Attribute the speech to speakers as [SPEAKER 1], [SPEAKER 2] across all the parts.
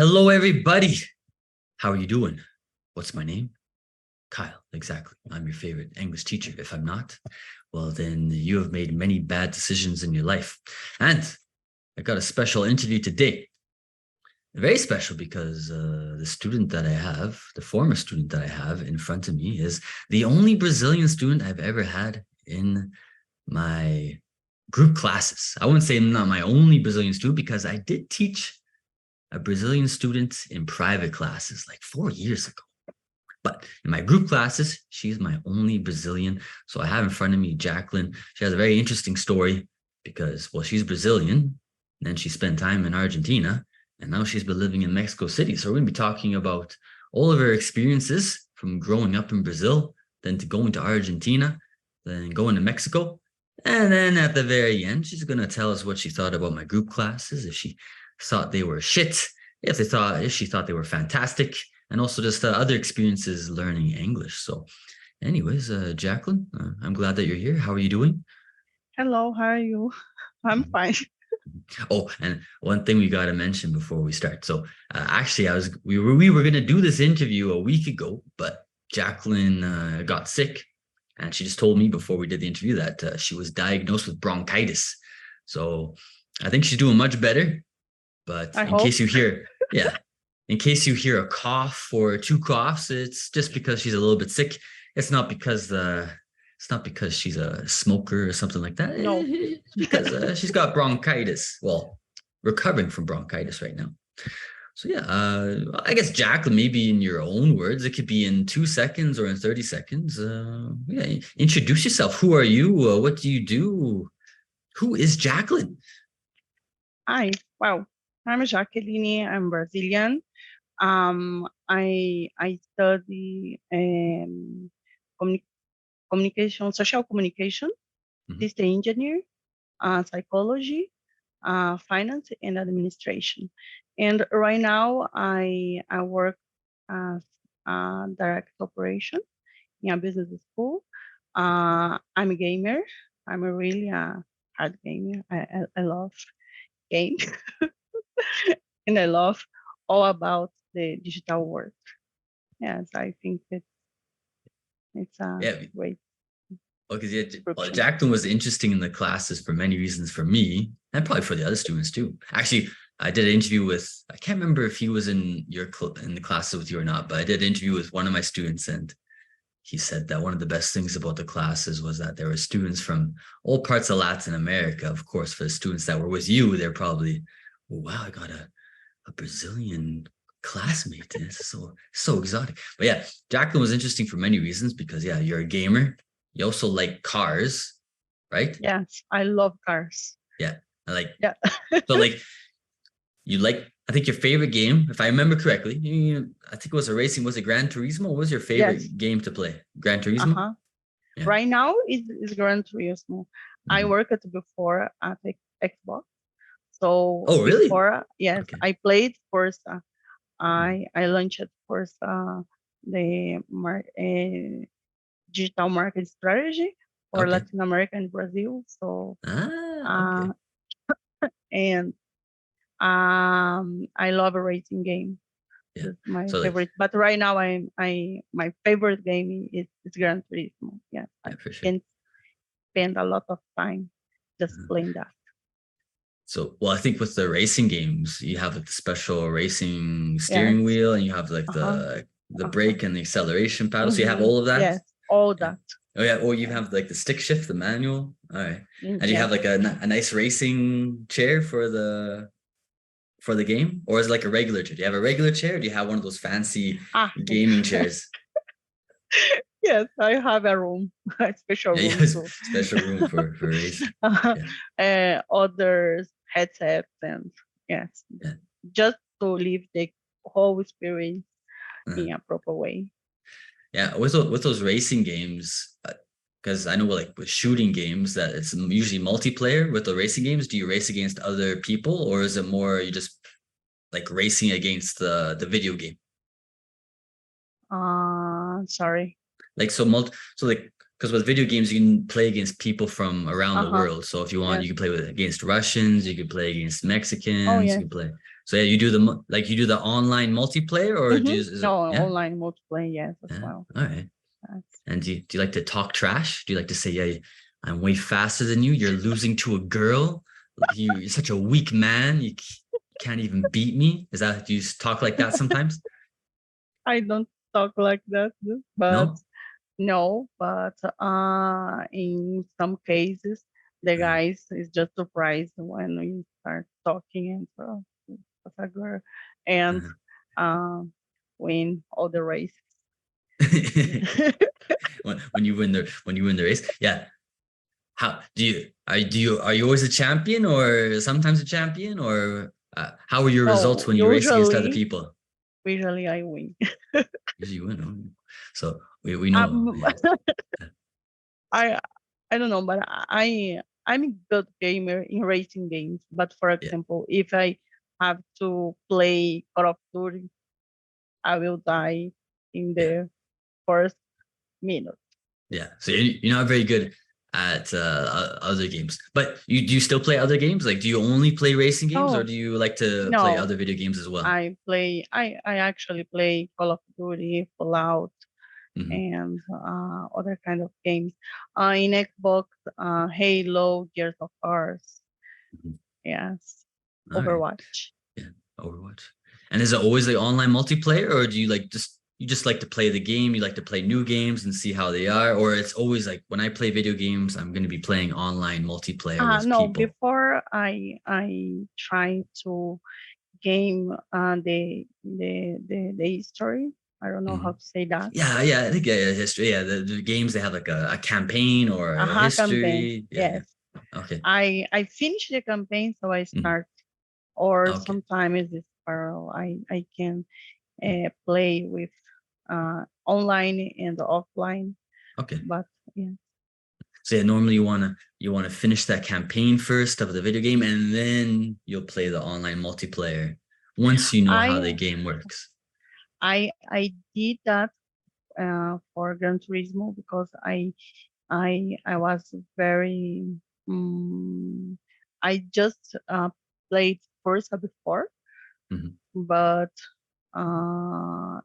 [SPEAKER 1] Hello, everybody. How are you doing? What's my name? Kyle, exactly. I'm your favorite English teacher. If I'm not, well, then you have made many bad decisions in your life. And I got a special interview today. Very special because the student that I have, the former student that I have in front of me, is the only Brazilian student I've ever had in my group classes. I wouldn't say I'm not my only Brazilian student because I did teach a Brazilian student in private classes like 4 years ago. But in my group classes, she's my only Brazilian. So I have in front of me Jacqueline. She has a very interesting story because, well, she's Brazilian, and then she spent time in Argentina, and now she's been living in Mexico City. So we're going to be talking about all of her experiences from growing up in Brazil, then to going to Argentina, then going to Mexico. And then at the very end, she's going to tell us what she thought about my group classes, if she thought they were shit, if she thought they were fantastic, and also just other experiences learning English. So, anyways, Jacqueline, I'm glad that you're here. How are you doing?
[SPEAKER 2] Hello, how are you? I'm fine.
[SPEAKER 1] Oh, and one thing we got to mention before we start. So, actually, we were gonna do this interview a week ago, but Jacqueline got sick, and she just told me before we did the interview that she was diagnosed with bronchitis. So, I think she's doing much better. But
[SPEAKER 2] I
[SPEAKER 1] in
[SPEAKER 2] hope.
[SPEAKER 1] case you hear, yeah, in case you hear a cough or two coughs, it's just because she's a little bit sick. It's not because she's a smoker or something like that.
[SPEAKER 2] No.
[SPEAKER 1] It's because she's got bronchitis. Well, recovering from bronchitis right now. So yeah, I guess Jacqueline, maybe in your own words, it could be in 2 seconds or in 30 seconds. Yeah, introduce yourself. Who are you? What do you do? Who is Jacqueline?
[SPEAKER 2] Hi. Well, I'm Jacqueline. I'm Brazilian. I study communi- communication, social communication,
[SPEAKER 1] Mhm.
[SPEAKER 2] system engineer, psychology, finance, and administration. And right now, I work as direct operation in a business school. I'm a gamer. I'm a really hard gamer. I love games and I love all about the digital world. Yes, I think it's a
[SPEAKER 1] Yeah,
[SPEAKER 2] great
[SPEAKER 1] well, because yeah, well,
[SPEAKER 2] description.
[SPEAKER 1] Jacqueline was interesting in the classes for many reasons for me, and probably for the other students too. Actually, I did an interview with, I can't remember if he was in in the classes with you or not, but I did an interview with one of my students, and he said that one of the best things about the classes was that there were students from all parts of Latin America. Of course, for the students that were with you, they're probably, oh, wow, I got a Brazilian classmate. It's so exotic. But yeah, Jacqueline was interesting for many reasons because yeah, you're a gamer. You also like cars, right?
[SPEAKER 2] Yes, I love cars.
[SPEAKER 1] Yeah. I like
[SPEAKER 2] Yeah.
[SPEAKER 1] so like you like I think your favorite game, if I remember correctly, I think it was a racing, was it Gran Turismo? What was your
[SPEAKER 2] Yes.
[SPEAKER 1] favorite game to play? Gran Turismo?
[SPEAKER 2] Uh-huh.
[SPEAKER 1] Yeah.
[SPEAKER 2] Right now is Gran Turismo. I
[SPEAKER 1] Mhm.
[SPEAKER 2] worked before at Xbox. So
[SPEAKER 1] Oh, really?
[SPEAKER 2] before, yes,
[SPEAKER 1] Okay.
[SPEAKER 2] I played first.
[SPEAKER 1] Mhm.
[SPEAKER 2] I launched first the digital market strategy for
[SPEAKER 1] Okay.
[SPEAKER 2] Latin America and Brazil. So
[SPEAKER 1] Okay.
[SPEAKER 2] uh, and I love a racing game.
[SPEAKER 1] Yeah.
[SPEAKER 2] It's my
[SPEAKER 1] So like,
[SPEAKER 2] favorite. But right now, I my favorite game is Gran Turismo. Yeah, I
[SPEAKER 1] yeah, for sure.
[SPEAKER 2] can spend a lot of time just
[SPEAKER 1] Mhm.
[SPEAKER 2] playing that.
[SPEAKER 1] So, well, I think with the racing games, you have like the special racing steering
[SPEAKER 2] Yes.
[SPEAKER 1] wheel, and you have like
[SPEAKER 2] Uh huh.
[SPEAKER 1] the
[SPEAKER 2] Uh huh.
[SPEAKER 1] brake and the acceleration paddle. So you have all of that.
[SPEAKER 2] Yes. All
[SPEAKER 1] Yeah.
[SPEAKER 2] that.
[SPEAKER 1] Oh yeah. Or you
[SPEAKER 2] Yes.
[SPEAKER 1] have like the stick shift, the manual. All right. And you have
[SPEAKER 2] Yes.
[SPEAKER 1] like a nice racing chair for the game, or is it like a regular chair? Do you have a regular chair? Or do you have one of those fancy
[SPEAKER 2] Ah.
[SPEAKER 1] gaming chairs?
[SPEAKER 2] Yes, I have a room, a special
[SPEAKER 1] Yeah,
[SPEAKER 2] room
[SPEAKER 1] yes,
[SPEAKER 2] too.
[SPEAKER 1] special room for racing. Yeah,
[SPEAKER 2] Others headsets and yes,
[SPEAKER 1] yeah.
[SPEAKER 2] just to live the whole experience
[SPEAKER 1] Uh-huh.
[SPEAKER 2] in a proper way.
[SPEAKER 1] Yeah, with those racing games, because I know like with shooting games that it's usually multiplayer. With the racing games, do you race against other people, or is it more you just like racing against the video game?
[SPEAKER 2] Sorry.
[SPEAKER 1] Like so like because with video games you can play against people from around the
[SPEAKER 2] Uh-huh.
[SPEAKER 1] world. So if you want,
[SPEAKER 2] Yes.
[SPEAKER 1] you can play against Russians, you can play against Mexicans,
[SPEAKER 2] Oh,
[SPEAKER 1] you
[SPEAKER 2] yes.
[SPEAKER 1] can play. So yeah, you do you do the online multiplayer, or do you, is it,
[SPEAKER 2] No,
[SPEAKER 1] yeah,
[SPEAKER 2] online multiplayer, yes, as
[SPEAKER 1] yeah,
[SPEAKER 2] well.
[SPEAKER 1] all right.
[SPEAKER 2] Yes.
[SPEAKER 1] And do you like to talk trash? Do you like to say, yeah, I'm way faster than you? You're losing to a girl. You're such a weak man. You can't even beat me. Is that, do you talk like that sometimes?
[SPEAKER 2] I don't talk like that, but
[SPEAKER 1] No?
[SPEAKER 2] no, but in some cases, the
[SPEAKER 1] Uh,
[SPEAKER 2] guys is just surprised when we start talking and so as a girl and
[SPEAKER 1] uh.
[SPEAKER 2] uh, win all the races.
[SPEAKER 1] When you win the race. Yeah. How are you always a champion or sometimes a champion, or how are your results
[SPEAKER 2] No,
[SPEAKER 1] when you race against other people?
[SPEAKER 2] usually I win.
[SPEAKER 1] Usually you win. Oh. So we know.
[SPEAKER 2] Um,
[SPEAKER 1] Yeah.
[SPEAKER 2] I I don't know, but I'm a good gamer in racing games. But for
[SPEAKER 1] Yeah.
[SPEAKER 2] example, if I have to play Call of Duty, I will die in
[SPEAKER 1] Yeah.
[SPEAKER 2] the first minute.
[SPEAKER 1] Yeah. So you're not very good at other games, but do you still play other games? Like, do you only play racing games, or
[SPEAKER 2] Oh
[SPEAKER 1] do you like to play
[SPEAKER 2] no,
[SPEAKER 1] other video games as well?
[SPEAKER 2] I actually play Call of Duty, Fallout,
[SPEAKER 1] Hmm.
[SPEAKER 2] and other kind of games. In Xbox, Halo, Gears of Wars,
[SPEAKER 1] Hmm.
[SPEAKER 2] yes,
[SPEAKER 1] All right.
[SPEAKER 2] Overwatch.
[SPEAKER 1] Yeah. Overwatch. And is it always like online multiplayer, or do you like just like to play the game? You like to play new games and see how they are, or it's always like when I play video games, I'm going to be playing online multiplayer with
[SPEAKER 2] No,
[SPEAKER 1] people.
[SPEAKER 2] before I try to game the history. I don't know how
[SPEAKER 1] Mhm.
[SPEAKER 2] to say that.
[SPEAKER 1] Yeah, yeah, I think yeah, history. Yeah, the games they have like a campaign or a
[SPEAKER 2] Aha, campaign.
[SPEAKER 1] history. Yeah,
[SPEAKER 2] Yes,
[SPEAKER 1] yeah. Okay.
[SPEAKER 2] I finish the campaign, so I
[SPEAKER 1] Mhm.
[SPEAKER 2] start. Or
[SPEAKER 1] Okay.
[SPEAKER 2] sometimes it's parallel. I can play with online and offline.
[SPEAKER 1] Okay.
[SPEAKER 2] But yeah,
[SPEAKER 1] So yeah, normally you wanna finish that campaign first of the video game, and then you'll play the online multiplayer once you know how the
[SPEAKER 2] I
[SPEAKER 1] game works.
[SPEAKER 2] I did that for Gran Turismo because I was very I just played Forza before,
[SPEAKER 1] Mhm.
[SPEAKER 2] but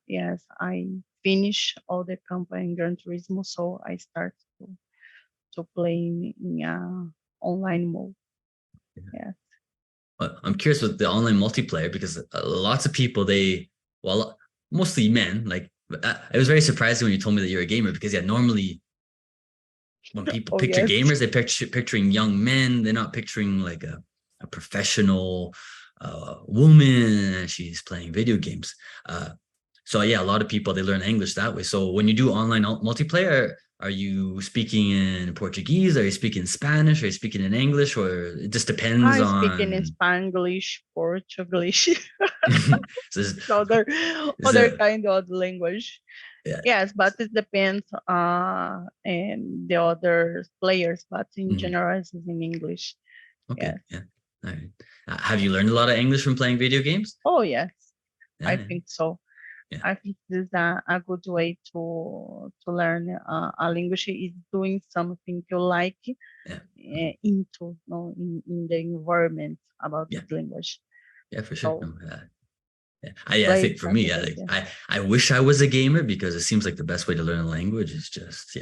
[SPEAKER 2] yes, I finished all the campaign in Gran Turismo, so I start to play in online mode. Yeah.
[SPEAKER 1] But I'm curious with the online multiplayer because lots of people well, mostly men, like it was very surprising when you told me that you're a gamer because yeah, normally when people
[SPEAKER 2] Oh
[SPEAKER 1] picture
[SPEAKER 2] yes.
[SPEAKER 1] gamers, they picturing young men. They're not picturing like a professional woman and she's playing video games. So yeah, a lot of people they learn English that way. So when you do online multiplayer, are you speaking in Portuguese? Are you speaking Spanish? Are you speaking in English? Or it just depends
[SPEAKER 2] I speak in
[SPEAKER 1] on.
[SPEAKER 2] Spanglish, Portuguese,
[SPEAKER 1] So
[SPEAKER 2] other
[SPEAKER 1] is
[SPEAKER 2] other
[SPEAKER 1] it,
[SPEAKER 2] kind of language.
[SPEAKER 1] yeah.
[SPEAKER 2] Yes, but it depends and the other players, but in
[SPEAKER 1] Mhm.
[SPEAKER 2] general it's in English.
[SPEAKER 1] Okay.
[SPEAKER 2] Yes.
[SPEAKER 1] Yeah. All right. Have you learned a lot of English from playing video games?
[SPEAKER 2] Oh yes, I
[SPEAKER 1] Yeah.
[SPEAKER 2] think so.
[SPEAKER 1] Yeah.
[SPEAKER 2] I think this is a good way to learn a language is doing something you like
[SPEAKER 1] Yeah.
[SPEAKER 2] into no in the environment about
[SPEAKER 1] Yeah.
[SPEAKER 2] this language.
[SPEAKER 1] Yeah, for sure.
[SPEAKER 2] So
[SPEAKER 1] No, yeah. I
[SPEAKER 2] play
[SPEAKER 1] think for
[SPEAKER 2] like
[SPEAKER 1] me,
[SPEAKER 2] this, yeah.
[SPEAKER 1] I wish I was a gamer because it seems like the best way to learn a language is just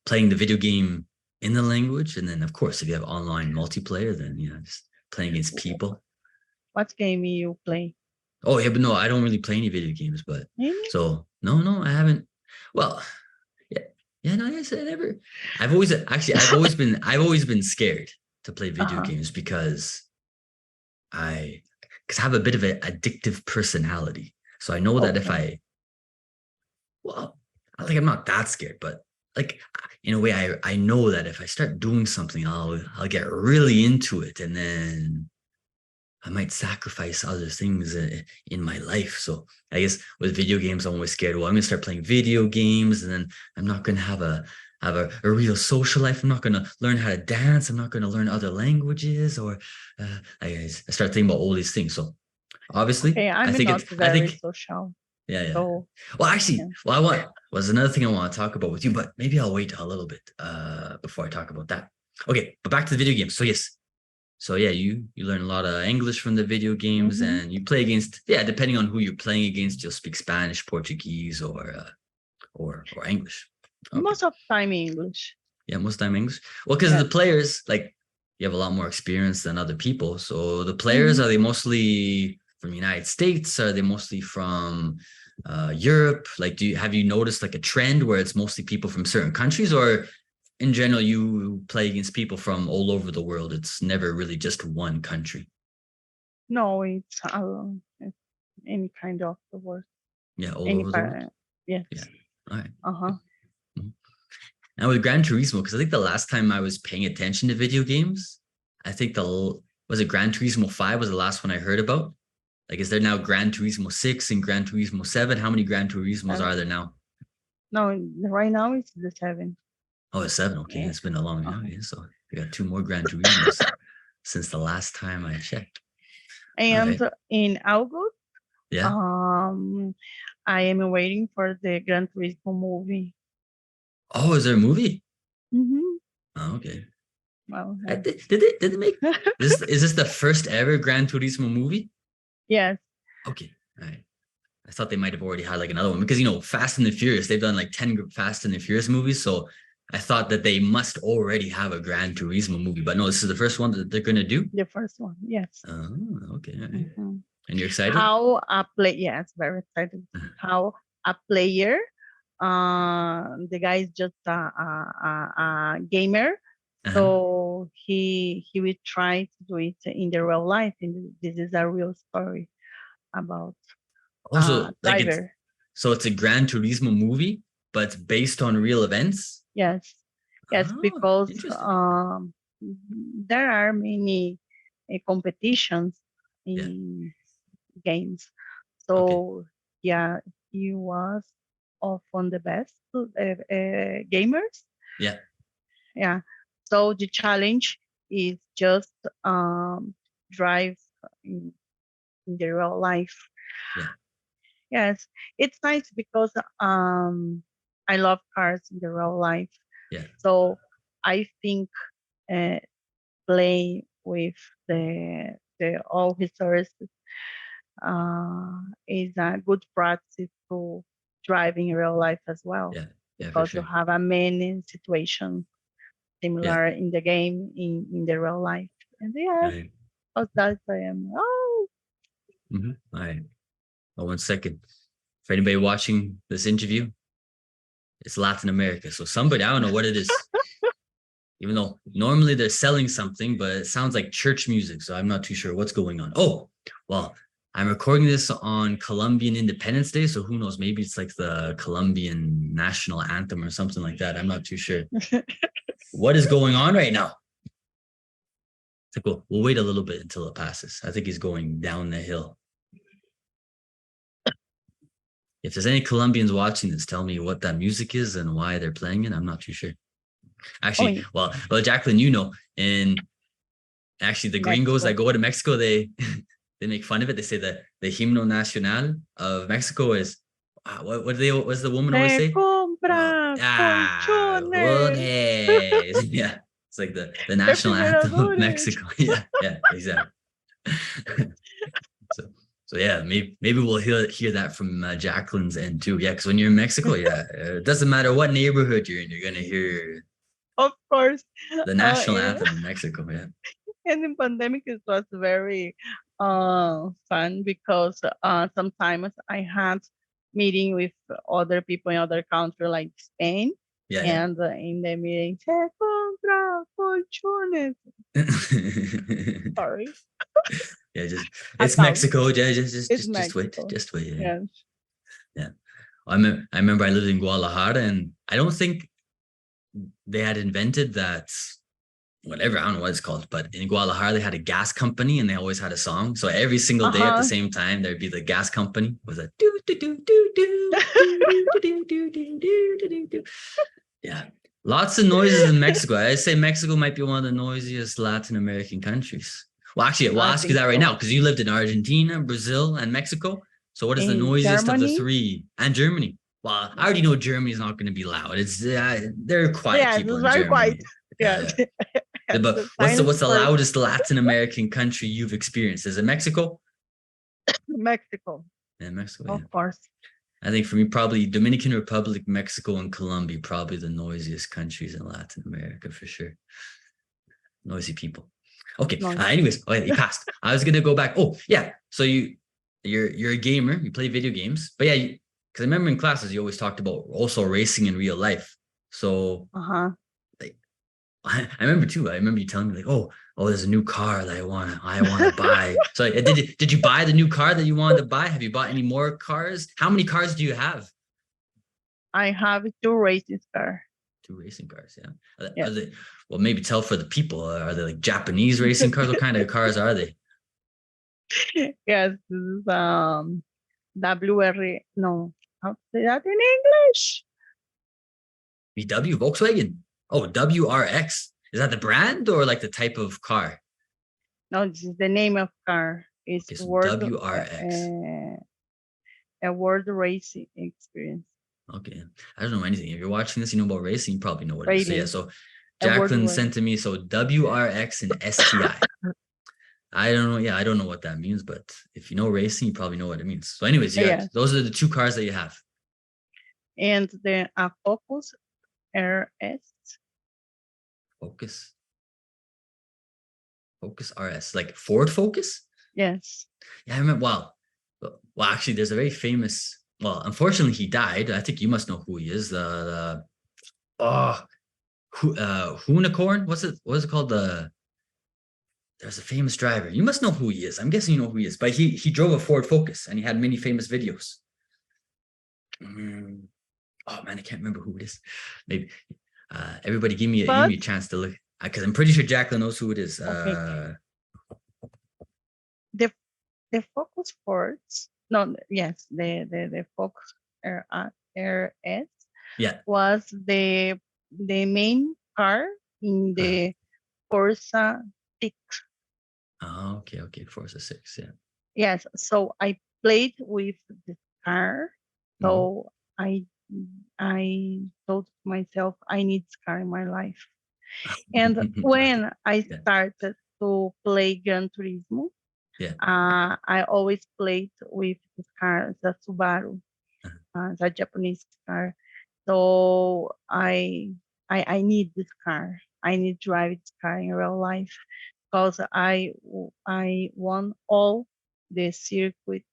[SPEAKER 1] playing the video game in the language, and then of course if you have online multiplayer, then just playing against people.
[SPEAKER 2] What game you play?
[SPEAKER 1] Oh yeah, but no, I don't really play any video games, but
[SPEAKER 2] Really?
[SPEAKER 1] so no, I haven't. Well, yeah, yeah, no, yes, I never. I've always been scared to play video
[SPEAKER 2] Uh-huh.
[SPEAKER 1] games I because I have a bit of an addictive personality. So I know that if
[SPEAKER 2] Okay.
[SPEAKER 1] well, I'm not that scared, but like in a way, I know that if I start doing something, I'll get really into it, and then I might sacrifice other things in my life. So I guess with video games, I'm always scared. Well, I'm gonna start playing video games, and then I'm not gonna have a real social life. I'm not gonna learn how to dance. I'm not gonna learn other languages, or I start thinking about all these things. So obviously,
[SPEAKER 2] Okay, I'm not
[SPEAKER 1] I
[SPEAKER 2] very
[SPEAKER 1] think
[SPEAKER 2] social.
[SPEAKER 1] Yeah.
[SPEAKER 2] So
[SPEAKER 1] Well, actually,
[SPEAKER 2] yeah.
[SPEAKER 1] was another thing I want to talk about with you, but maybe I'll wait a little bit before I talk about that. Okay, but back to the video games. So yes, so yeah, you learn a lot of English from the video games,
[SPEAKER 2] Mhm.
[SPEAKER 1] and you play against, yeah, depending on who you're playing against, you'll speak Spanish, Portuguese, or English. Okay,
[SPEAKER 2] Most of time English.
[SPEAKER 1] yeah, most time English. Well, because the
[SPEAKER 2] Yes.
[SPEAKER 1] players, like, you have a lot more experience than other people. So the players,
[SPEAKER 2] Mhm.
[SPEAKER 1] are they mostly from the United States? Are they mostly from Europe? Like, have you noticed like a trend where it's mostly people from certain countries, or in general you play against people from all over the world? It's never really just one country.
[SPEAKER 2] No, it's any kind of the word.
[SPEAKER 1] Yeah, all
[SPEAKER 2] Any
[SPEAKER 1] over the world.
[SPEAKER 2] part. Yes.
[SPEAKER 1] Yeah. All right.
[SPEAKER 2] Uh-huh.
[SPEAKER 1] Mhm. Now with Gran Turismo, because I think the last time I was paying attention to video games, I think was it Gran Turismo 5 was the last one I heard about. Like, is there now Gran Turismo 6 and Gran Turismo 7? How many Gran Turismos are there now?
[SPEAKER 2] No, right now it's the 7.
[SPEAKER 1] Oh, it's 7. Okay,
[SPEAKER 2] Yeah.
[SPEAKER 1] it's been a long time.
[SPEAKER 2] Uh-huh.
[SPEAKER 1] Yeah, so we got 2 more Gran Turismos since the last time I checked. All
[SPEAKER 2] And
[SPEAKER 1] right.
[SPEAKER 2] in August,
[SPEAKER 1] Yeah.
[SPEAKER 2] um, I am waiting for the Gran Turismo movie.
[SPEAKER 1] Oh, is there a movie?
[SPEAKER 2] Mm-hmm.
[SPEAKER 1] Oh, okay.
[SPEAKER 2] Well,
[SPEAKER 1] Did they make this? Is this the first ever Gran Turismo movie?
[SPEAKER 2] yes,
[SPEAKER 1] Okay. All right. I thought they might have already had like another one because, Fast and the Furious, they've done like 10 Fast and the Furious movies. So I thought that they must already have a Gran Turismo movie, but no, this is the first one that they're going to do.
[SPEAKER 2] the first one. Yes.
[SPEAKER 1] Oh, okay. All right.
[SPEAKER 2] Mhm.
[SPEAKER 1] And you're excited?
[SPEAKER 2] How a play? Yes, very excited. How a player, the guy is just a gamer,
[SPEAKER 1] Uh-huh.
[SPEAKER 2] so he will try to do it in the real life. And this is a real story about
[SPEAKER 1] Also, like
[SPEAKER 2] driver.
[SPEAKER 1] it's a Gran Turismo movie, but it's based on real events.
[SPEAKER 2] Yes, yes,
[SPEAKER 1] Oh,
[SPEAKER 2] because
[SPEAKER 1] interesting.
[SPEAKER 2] there are many competitions
[SPEAKER 1] Yeah.
[SPEAKER 2] in games.
[SPEAKER 1] Okay.
[SPEAKER 2] So yeah, he was often the best gamers.
[SPEAKER 1] Yeah.
[SPEAKER 2] Yeah. So the challenge is just drive in, in the real life.
[SPEAKER 1] Yeah.
[SPEAKER 2] Yes, it's nice because I love cars in the real life.
[SPEAKER 1] Yeah.
[SPEAKER 2] So I think uh, play with the all resources is a good practice to drive in real life as well,
[SPEAKER 1] Yeah. Yeah, for
[SPEAKER 2] because you
[SPEAKER 1] sure.
[SPEAKER 2] have a many situations
[SPEAKER 1] Yeah.
[SPEAKER 2] similar in the game in the real life. And yeah,
[SPEAKER 1] Right.
[SPEAKER 2] because that I am. Oh,
[SPEAKER 1] All right. Oh, 1 second. For anybody watching this interview, it's Latin America. So somebody, I don't know what it is. Even though normally they're selling something, but it sounds like church music. So I'm not too sure what's going on. Oh, well, I'm recording this on Colombian Independence Day. So who knows? Maybe it's like the Colombian national anthem or something like that. I'm not too sure. What is going on right now? It's like, we'll wait a little bit until it passes. I think he's going down the hill. If there's any Colombians watching this, tell me what that music is and why they're playing it. I'm not too sure. Actually, well, Jacqueline, and actually the gringos that go to Mexico, they make fun of it. They say that the himno nacional of Mexico is what's the woman always say?
[SPEAKER 2] Compra colchones.
[SPEAKER 1] Yeah, it's like the national anthem of Mexico. Yeah, exactly. So yeah, maybe we'll hear that from Jacqueline's end too. Yeah, because when you're in Mexico, yeah, it doesn't matter what neighborhood you're in, you're gonna hear,
[SPEAKER 2] of course,
[SPEAKER 1] the national anthem of Mexico. Yeah.
[SPEAKER 2] And in pandemic, it was very fun because sometimes I had meeting with other people in other countries like Spain.
[SPEAKER 1] Yeah.
[SPEAKER 2] And in the meeting, se compra colchones. Sorry.
[SPEAKER 1] Yeah, it's Mexico. Just wait. Just wait.
[SPEAKER 2] Yeah.
[SPEAKER 1] Yeah. I remember I lived in Guadalajara, and I don't think they had invented that, whatever, I don't know what it's called, but in Guadalajara they had a gas company and they always had a song. So every single day at the same time there'd be the gas company with a do do do do do do do do do do. Yeah, lots of noises in Mexico. I say Mexico might be one of the noisiest Latin American countries. Well, actually, we'll ask you that right now because you lived in Argentina, Brazil, and Mexico. So what is the
[SPEAKER 2] In
[SPEAKER 1] noisiest of the
[SPEAKER 2] Germany,
[SPEAKER 1] three? And Germany. Well, I already know Germany is not going to be loud. It's they're quiet
[SPEAKER 2] yes,
[SPEAKER 1] people
[SPEAKER 2] it's
[SPEAKER 1] in
[SPEAKER 2] very quiet.
[SPEAKER 1] Germany.
[SPEAKER 2] Yes,
[SPEAKER 1] Yeah. But
[SPEAKER 2] the
[SPEAKER 1] what's
[SPEAKER 2] silence
[SPEAKER 1] the
[SPEAKER 2] for
[SPEAKER 1] loudest Latin American country you've experienced? Is it Mexico?
[SPEAKER 2] Mexico,
[SPEAKER 1] Yeah, Mexico.
[SPEAKER 2] of
[SPEAKER 1] Yeah.
[SPEAKER 2] course.
[SPEAKER 1] I think for me, probably Dominican Republic, Mexico, and Colombia, probably the noisiest countries in Latin America for sure. Noisy people. Okay.
[SPEAKER 2] No,
[SPEAKER 1] Anyways, okay, you passed. I was gonna go back. Oh yeah. So you're a gamer. You play video games. But yeah, because I remember in classes you always talked about also racing in real life. So
[SPEAKER 2] uh-huh.
[SPEAKER 1] like I remember too. I remember you telling me like, oh, there's a new car that I wanna buy. So did you buy the new car that you wanted to buy? Have you bought any more cars? How many cars do you have?
[SPEAKER 2] I have 2 races car.
[SPEAKER 1] Two racing cars, yeah. Are
[SPEAKER 2] Yes.
[SPEAKER 1] they, well, maybe tell for the people. Are they like Japanese racing cars? What kind of cars are they?
[SPEAKER 2] Yes, this is WR. No, how to say that in English?
[SPEAKER 1] VW, Volkswagen. Oh, WRX. Is that the brand or like the type of car?
[SPEAKER 2] No, this is the name of car. It's
[SPEAKER 1] Okay, so
[SPEAKER 2] World
[SPEAKER 1] WRX.
[SPEAKER 2] a World Racing Experience.
[SPEAKER 1] Okay. I don't know anything. If you're watching this, you know about racing, you probably know what it is. So yeah,
[SPEAKER 2] Rally.
[SPEAKER 1] so
[SPEAKER 2] A World
[SPEAKER 1] Jacqueline
[SPEAKER 2] Race.
[SPEAKER 1] sent to me, so WRX and STI. I don't know. Yeah, I don't know what that means, but if you know racing, you probably know what it means. So anyways,
[SPEAKER 2] Yeah.
[SPEAKER 1] those are the two cars that you have.
[SPEAKER 2] And the Focus RS.
[SPEAKER 1] Focus RS, like Ford Focus?
[SPEAKER 2] Yes.
[SPEAKER 1] Yeah, I remember. Well, actually, there's a very famous. Well, unfortunately, he died. I think you must know who he is. Hoonicorn. What is it called? There's a famous driver. You must know who he is. I'm guessing you know who he is. But he drove a Ford Focus and he had many famous videos. Oh man, I can't remember who it is. Maybe everybody give me a chance to look because I'm pretty sure Jacqueline knows who it is.
[SPEAKER 2] Okay. The Focus Fords. No, yes, the Focus RS.
[SPEAKER 1] Yeah.
[SPEAKER 2] Was the main car in the Forza 6.
[SPEAKER 1] Oh, okay. Forza 6, yeah.
[SPEAKER 2] Yes, so I played with the car. So I told myself I need this car in my life. And when I started to play Gran Turismo, I always played with this car, the Subaru, the Japanese car. So I need this car. I need to drive this car in real life because I won all the circuits,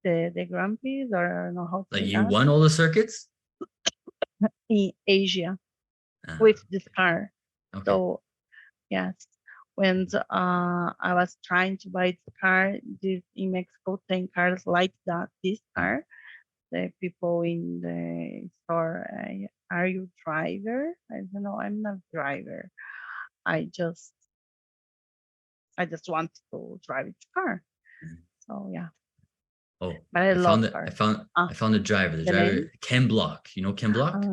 [SPEAKER 2] the Grand Prix, or I don't know how to
[SPEAKER 1] Like
[SPEAKER 2] say
[SPEAKER 1] you
[SPEAKER 2] that,
[SPEAKER 1] won all the circuits
[SPEAKER 2] in Asia with this car.
[SPEAKER 1] Okay.
[SPEAKER 2] So yes, when I was trying to buy the car, in Mexico, 10 cars like that, this car. The people in the store, are you driver? I don't know, I'm not driver. I just want to drive the car. So yeah.
[SPEAKER 1] Oh,
[SPEAKER 2] but I love cars.
[SPEAKER 1] I found the driver. The driver,
[SPEAKER 2] name?
[SPEAKER 1] Ken Block. You know Ken Block?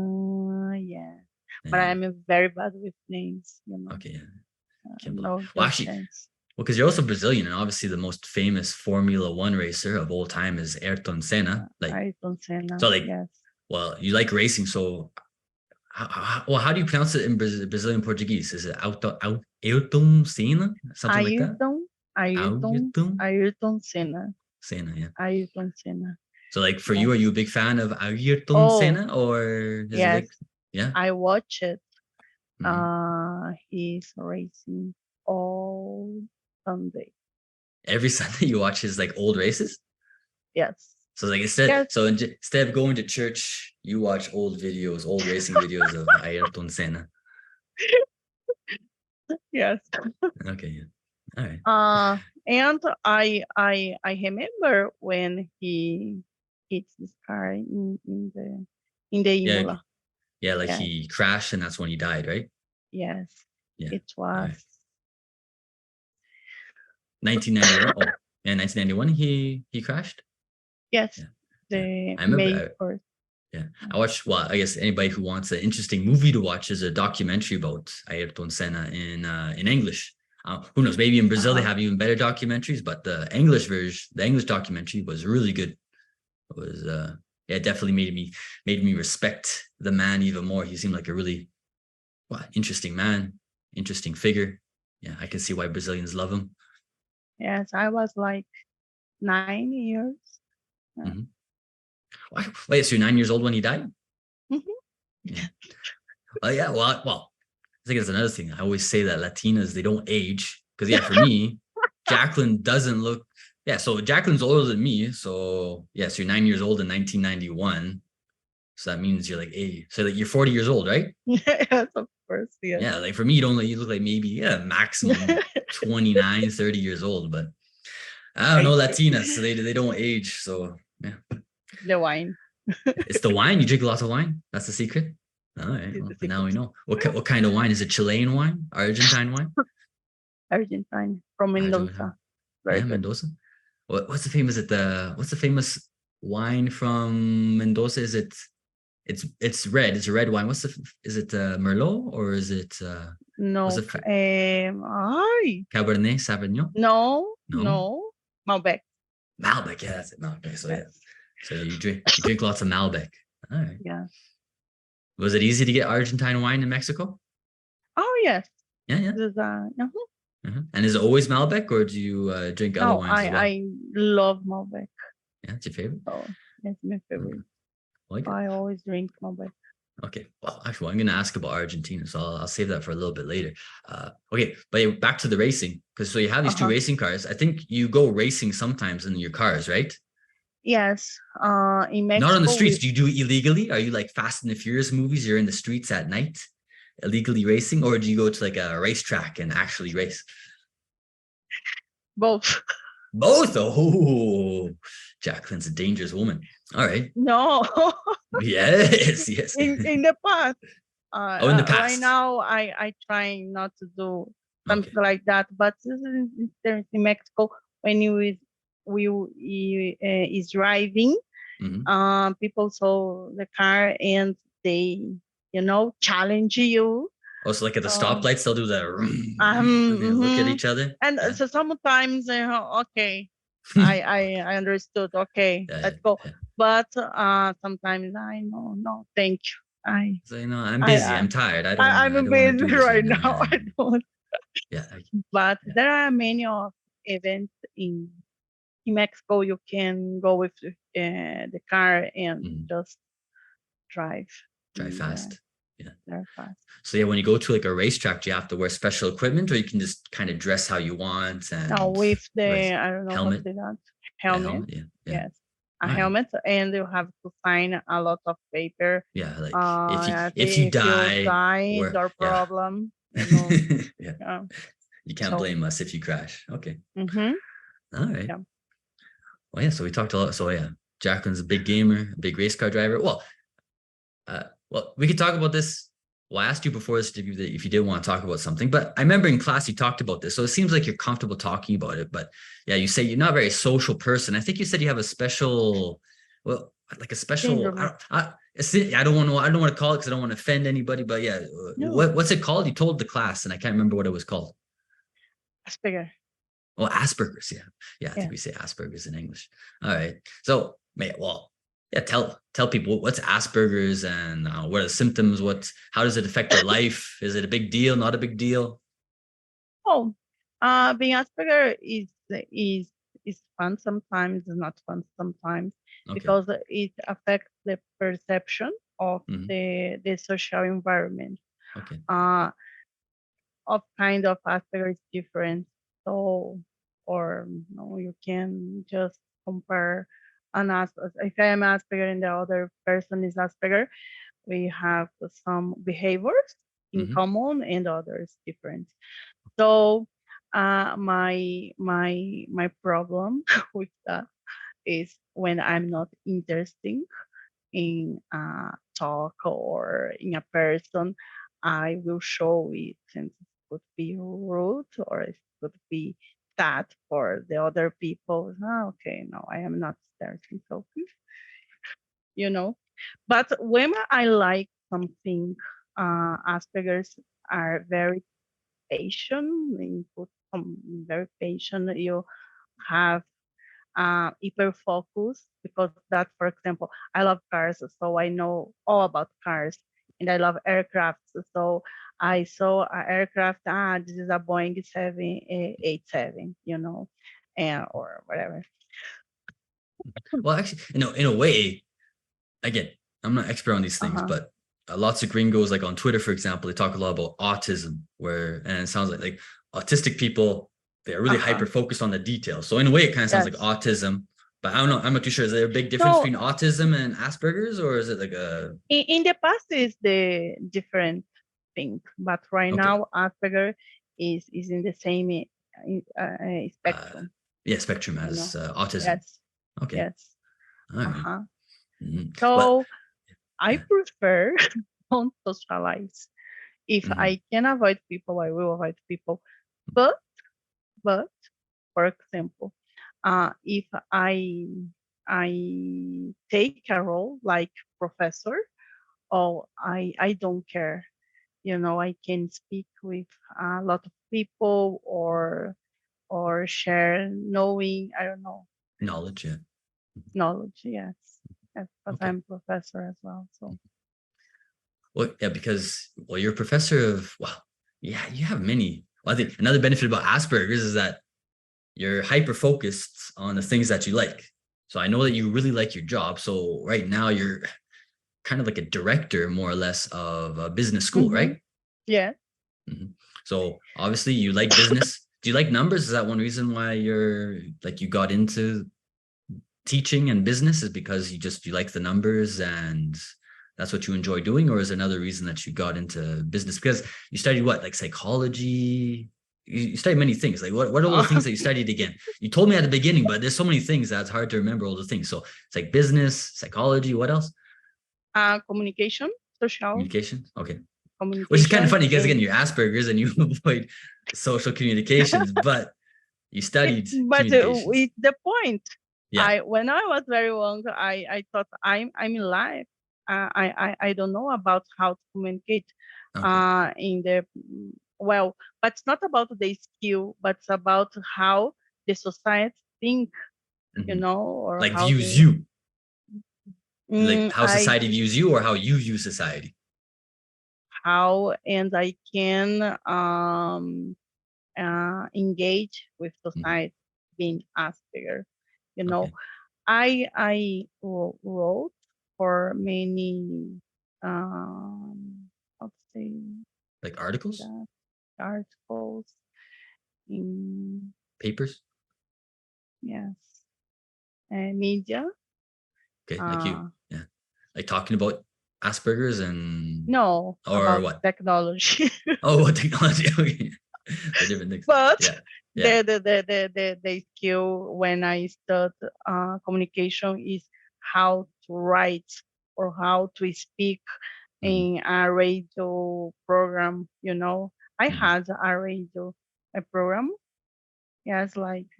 [SPEAKER 2] Yeah. But I'm very bad with names, you know.
[SPEAKER 1] Okay, yeah. Ken Block.
[SPEAKER 2] No,
[SPEAKER 1] well, actually, because you're also Brazilian, and obviously the most famous Formula One racer of all time is Ayrton Senna.
[SPEAKER 2] Ayrton Senna.
[SPEAKER 1] So
[SPEAKER 2] yes.
[SPEAKER 1] Well, you like racing, so how do you pronounce it in Brazilian Portuguese? Is it Ayrton Senna? Something like that?
[SPEAKER 2] Ayrton Senna.
[SPEAKER 1] Senna, yeah.
[SPEAKER 2] Ayrton Senna.
[SPEAKER 1] So like for you, are you a big fan of Ayrton Senna or
[SPEAKER 2] yes.
[SPEAKER 1] Yeah?
[SPEAKER 2] I watch it. He's racing all Sunday.
[SPEAKER 1] Every Sunday you watch his like old races?
[SPEAKER 2] Yes.
[SPEAKER 1] So like instead of going to church, you watch old racing videos of Ayrton Senna.
[SPEAKER 2] Yes.
[SPEAKER 1] Okay, yeah. All right.
[SPEAKER 2] And I remember when he hit this car in the Imola.
[SPEAKER 1] Yeah, like he crashed and that's when he died, right?
[SPEAKER 2] Yes.
[SPEAKER 1] Yeah.
[SPEAKER 2] It was
[SPEAKER 1] 1991. Oh, yeah, 1991 he crashed?
[SPEAKER 2] Yes.
[SPEAKER 1] I remember. Yeah. I watched, well, I guess anybody who wants an interesting movie to watch is a documentary about Ayrton Senna in English Who knows? Maybe in Brazil they
[SPEAKER 2] Uh-huh.
[SPEAKER 1] have even better documentaries, but the English version, the English documentary was really good. It was yeah, it definitely made me respect the man even more. He seemed like a really interesting man, interesting figure. Yeah, I can see why Brazilians love him.
[SPEAKER 2] Yes, I was like 9 years.
[SPEAKER 1] Mhm. Wait, so you're 9 years old when he died?
[SPEAKER 2] Mhm.
[SPEAKER 1] Yeah. Oh yeah. Well, I think it's another thing. I always say that Latinas, they don't age. Because yeah, for me, Jacqueline doesn't look. Yeah, so Jacqueline's older than me. So yeah, so you're 9 years old in 1991. So that means you're like 80. So like you're 40 years old, right?
[SPEAKER 2] Yes, of course, yes.
[SPEAKER 1] Yeah, like for me, you look like maybe maximum 29, 30 years old. But I don't know,
[SPEAKER 2] Thank you.
[SPEAKER 1] Latinas, so they don't age. So yeah.
[SPEAKER 2] The wine
[SPEAKER 1] It's the wine. You drink lots of wine. That's the secret. All right.
[SPEAKER 2] is
[SPEAKER 1] Well,
[SPEAKER 2] the
[SPEAKER 1] now
[SPEAKER 2] secret.
[SPEAKER 1] we know. What kind of wine? Is it Chilean wine? Argentine wine?
[SPEAKER 2] Argentine from
[SPEAKER 1] Argentine.
[SPEAKER 2] Mendoza. Very
[SPEAKER 1] Yeah,
[SPEAKER 2] good.
[SPEAKER 1] Mendoza. What's the famous wine from Mendoza? Is it it's red. It's a red wine. Is it Merlot or is it what's
[SPEAKER 2] No,
[SPEAKER 1] the
[SPEAKER 2] ay,
[SPEAKER 1] Cabernet Sauvignon?
[SPEAKER 2] no,
[SPEAKER 1] No,
[SPEAKER 2] no, Malbec.
[SPEAKER 1] Malbec. Yeah, that's it. Malbec. So yeah.
[SPEAKER 2] Yes,
[SPEAKER 1] So you drink lots of Malbec. All right.
[SPEAKER 2] yeah.
[SPEAKER 1] Was it easy to get Argentine wine in Mexico?
[SPEAKER 2] Oh, yes.
[SPEAKER 1] Yeah, yeah.
[SPEAKER 2] This,
[SPEAKER 1] And is it always Malbec, or do you drink other
[SPEAKER 2] no,
[SPEAKER 1] wines as well?
[SPEAKER 2] I love Malbec.
[SPEAKER 1] Yeah, it's your favorite.
[SPEAKER 2] So it's my favorite.
[SPEAKER 1] Okay. Like it.
[SPEAKER 2] I always drink Malbec.
[SPEAKER 1] Okay. Well, actually, I'm going to ask about Argentina, so I'll save that for a little bit later. Okay, but yeah, back to the racing, because so you have these two
[SPEAKER 2] Uh-huh.
[SPEAKER 1] racing cars. I think you go racing sometimes in your cars, right?
[SPEAKER 2] Yes. In
[SPEAKER 1] Not on the
[SPEAKER 2] Mexico,
[SPEAKER 1] streets. Do you do it illegally? Are you like Fast and the Furious movies? You're in the streets at night, illegally racing, or do you go to like a racetrack and actually race?
[SPEAKER 2] both.
[SPEAKER 1] Both. Oh, Jacqueline's a dangerous woman. All right.
[SPEAKER 2] No,
[SPEAKER 1] Yes, yes.
[SPEAKER 2] in the past.
[SPEAKER 1] Oh, in the
[SPEAKER 2] Right
[SPEAKER 1] past.
[SPEAKER 2] now, I try not to do
[SPEAKER 1] Okay.
[SPEAKER 2] something like that. But in Mexico, when is driving,
[SPEAKER 1] Hmm.
[SPEAKER 2] people saw the car and they, challenge you.
[SPEAKER 1] Oh, so like at the
[SPEAKER 2] Uh,
[SPEAKER 1] stoplights, they'll do that. And they look at
[SPEAKER 2] mhm.
[SPEAKER 1] each other.
[SPEAKER 2] And
[SPEAKER 1] Yeah.
[SPEAKER 2] so sometimes, okay, I understood. Okay,
[SPEAKER 1] Yeah,
[SPEAKER 2] let's go.
[SPEAKER 1] yeah.
[SPEAKER 2] But sometimes I know, no, thank you.
[SPEAKER 1] So I'm
[SPEAKER 2] I,
[SPEAKER 1] busy.
[SPEAKER 2] I
[SPEAKER 1] I'm tired. I don't wanna. I
[SPEAKER 2] I'm
[SPEAKER 1] don't wanna
[SPEAKER 2] busy
[SPEAKER 1] do this right
[SPEAKER 2] right
[SPEAKER 1] now.
[SPEAKER 2] now.
[SPEAKER 1] Yeah,
[SPEAKER 2] I don't.
[SPEAKER 1] yeah,
[SPEAKER 2] But
[SPEAKER 1] yeah.
[SPEAKER 2] there are many of events in Mexico. You can go with the car and
[SPEAKER 1] Mhm.
[SPEAKER 2] just drive.
[SPEAKER 1] Drive
[SPEAKER 2] There,
[SPEAKER 1] fast. Yeah.
[SPEAKER 2] there fast.
[SPEAKER 1] So yeah, when you go to like a racetrack, do you have to wear special equipment, or you can just kind of dress how you want
[SPEAKER 2] Now
[SPEAKER 1] and
[SPEAKER 2] with
[SPEAKER 1] race?
[SPEAKER 2] the, I don't know how to
[SPEAKER 1] Helmet.
[SPEAKER 2] say that,
[SPEAKER 1] Yeah,
[SPEAKER 2] helmet.
[SPEAKER 1] helmet. Yeah, yeah.
[SPEAKER 2] Yes, a
[SPEAKER 1] All right.
[SPEAKER 2] helmet, and you have to sign a lot of paper.
[SPEAKER 1] Yeah, like if you
[SPEAKER 2] If you
[SPEAKER 1] die,
[SPEAKER 2] die,
[SPEAKER 1] where
[SPEAKER 2] your
[SPEAKER 1] yeah.
[SPEAKER 2] problem.
[SPEAKER 1] Yeah.
[SPEAKER 2] Uh,
[SPEAKER 1] You can't
[SPEAKER 2] so.
[SPEAKER 1] blame us if you crash. Okay.
[SPEAKER 2] Mm-hmm,
[SPEAKER 1] All right.
[SPEAKER 2] yeah.
[SPEAKER 1] Well, yeah. So we talked a lot. So yeah, Jacqueline's a big gamer, a big race car driver. Well, we could talk about this. Well, I asked you before this if you did want to talk about something, but I remember in class you talked about this. So it seems like you're comfortable talking about it. But yeah, you say you're not a very social person. I think you said you have a special, well, like a special.
[SPEAKER 2] Syndrome.
[SPEAKER 1] I don't want to. I don't want to call it because I don't want to offend anybody. But yeah,
[SPEAKER 2] No,
[SPEAKER 1] what's it called? You told the class, and I can't remember what it was called.
[SPEAKER 2] Asperger.
[SPEAKER 1] Oh, Asperger's. Yeah. Yeah. I think
[SPEAKER 2] Yeah.
[SPEAKER 1] we say Asperger's in English. All right. So, well, yeah, tell people what's Asperger's and what are the symptoms? How does it affect their life? Is it a big deal? Not a big deal?
[SPEAKER 2] Oh, being Asperger is fun sometimes, it's not fun sometimes,
[SPEAKER 1] Okay.
[SPEAKER 2] because it affects the perception of
[SPEAKER 1] Hmm.
[SPEAKER 2] the social environment.
[SPEAKER 1] Okay.
[SPEAKER 2] Uh, of kind of Asperger is different. So, or no, you can just compare if I am Asperger and the other person is Asperger, we have some behaviors in
[SPEAKER 1] Hmm.
[SPEAKER 2] common and others different. So my problem with that is when I'm not interested in a talk or in a person, I will show it, and it could be rude or it could be sad for the other people. Okay, no, I am not interested. So you know. But when I like something, Asperger's are very patient, input very patient. You have hyper focus because that, for example, I love cars, so I know all about cars, and I love aircraft. So I saw an aircraft. This is a Boeing 787, and or whatever.
[SPEAKER 1] Well, actually, in a way, again, I'm not expert on these things,
[SPEAKER 2] Uh-huh.
[SPEAKER 1] but lots of gringos, like on Twitter, for example, they talk a lot about autism, and it sounds like autistic people, they're really hyper focused on the details. So in a way, it kind of sounds like
[SPEAKER 2] Yes.
[SPEAKER 1] autism, but I don't know. I'm not too sure. Is there a big difference
[SPEAKER 2] No,
[SPEAKER 1] between autism and Asperger's, or is it like a
[SPEAKER 2] in the past is the different thing, but right
[SPEAKER 1] okay?
[SPEAKER 2] now Asperger is in the same spectrum.
[SPEAKER 1] Yeah, spectrum
[SPEAKER 2] You
[SPEAKER 1] as
[SPEAKER 2] know.
[SPEAKER 1] autism.
[SPEAKER 2] Yes.
[SPEAKER 1] Okay,
[SPEAKER 2] Yes.
[SPEAKER 1] all right.
[SPEAKER 2] Uh-huh.
[SPEAKER 1] But
[SPEAKER 2] So I
[SPEAKER 1] yeah.
[SPEAKER 2] prefer don't socialize. If
[SPEAKER 1] Mhm.
[SPEAKER 2] I can avoid people, I will avoid people. But for example, if I take a role like professor, or I don't care. I can speak with a lot of people or share knowing, I don't know,
[SPEAKER 1] Knowledge, yeah.
[SPEAKER 2] knowledge. Yes. Yes, because
[SPEAKER 1] Okay.
[SPEAKER 2] I'm professor as well. So
[SPEAKER 1] Well, yeah, because you're a professor of yeah, you have many. Well, I think another benefit about Asperger's is that you're hyper focused on the things that you like. So I know that you really like your job. So right now you're kind of like a director, more or less, of a business school, right?
[SPEAKER 2] yeah.
[SPEAKER 1] Mhm. So obviously you like business. Do you like numbers? Is that one reason why you got into teaching and business, is because you like the numbers and that's what you enjoy doing? Or is there another reason that you got into business? Because you studied what, like psychology? You studied many things. Like what are all the things that you studied again? You told me at the beginning, but there's so many things that it's hard to remember all the things. So it's like business, psychology, what else?
[SPEAKER 2] Communication, social
[SPEAKER 1] Communication. Okay. Which is kind of
[SPEAKER 2] communication,
[SPEAKER 1] funny because again,
[SPEAKER 2] and
[SPEAKER 1] you're Asperger's and you avoid social communications, but you studied
[SPEAKER 2] but
[SPEAKER 1] communications.
[SPEAKER 2] it's the point.
[SPEAKER 1] Yeah.
[SPEAKER 2] When I was very young, I thought I'm in life. I don't know about how to communicate.
[SPEAKER 1] Okay.
[SPEAKER 2] In the well, but it's not about the skill, but it's about how the society think,
[SPEAKER 1] Mhm.
[SPEAKER 2] or
[SPEAKER 1] Like
[SPEAKER 2] how
[SPEAKER 1] views
[SPEAKER 2] they.
[SPEAKER 1] you, like how
[SPEAKER 2] I
[SPEAKER 1] society views you or how you view society.
[SPEAKER 2] how and I can engage with
[SPEAKER 1] Mhm.
[SPEAKER 2] society being Asperger. You know,
[SPEAKER 1] Okay.
[SPEAKER 2] wrote for many how to say
[SPEAKER 1] Like articles,
[SPEAKER 2] that articles in,
[SPEAKER 1] papers.
[SPEAKER 2] yes, media.
[SPEAKER 1] Okay. Like you.
[SPEAKER 2] Uh,
[SPEAKER 1] Yeah. Like talking about Asperger's and
[SPEAKER 2] no,
[SPEAKER 1] or
[SPEAKER 2] about
[SPEAKER 1] what?
[SPEAKER 2] technology.
[SPEAKER 1] Oh, what technology? Okay. The different things.
[SPEAKER 2] But
[SPEAKER 1] Yeah. Yeah.
[SPEAKER 2] the skill when I start communication is how to write or how to speak
[SPEAKER 1] Mhm.
[SPEAKER 2] in a radio program. I
[SPEAKER 1] Mhm.
[SPEAKER 2] had a radio program. Yes, like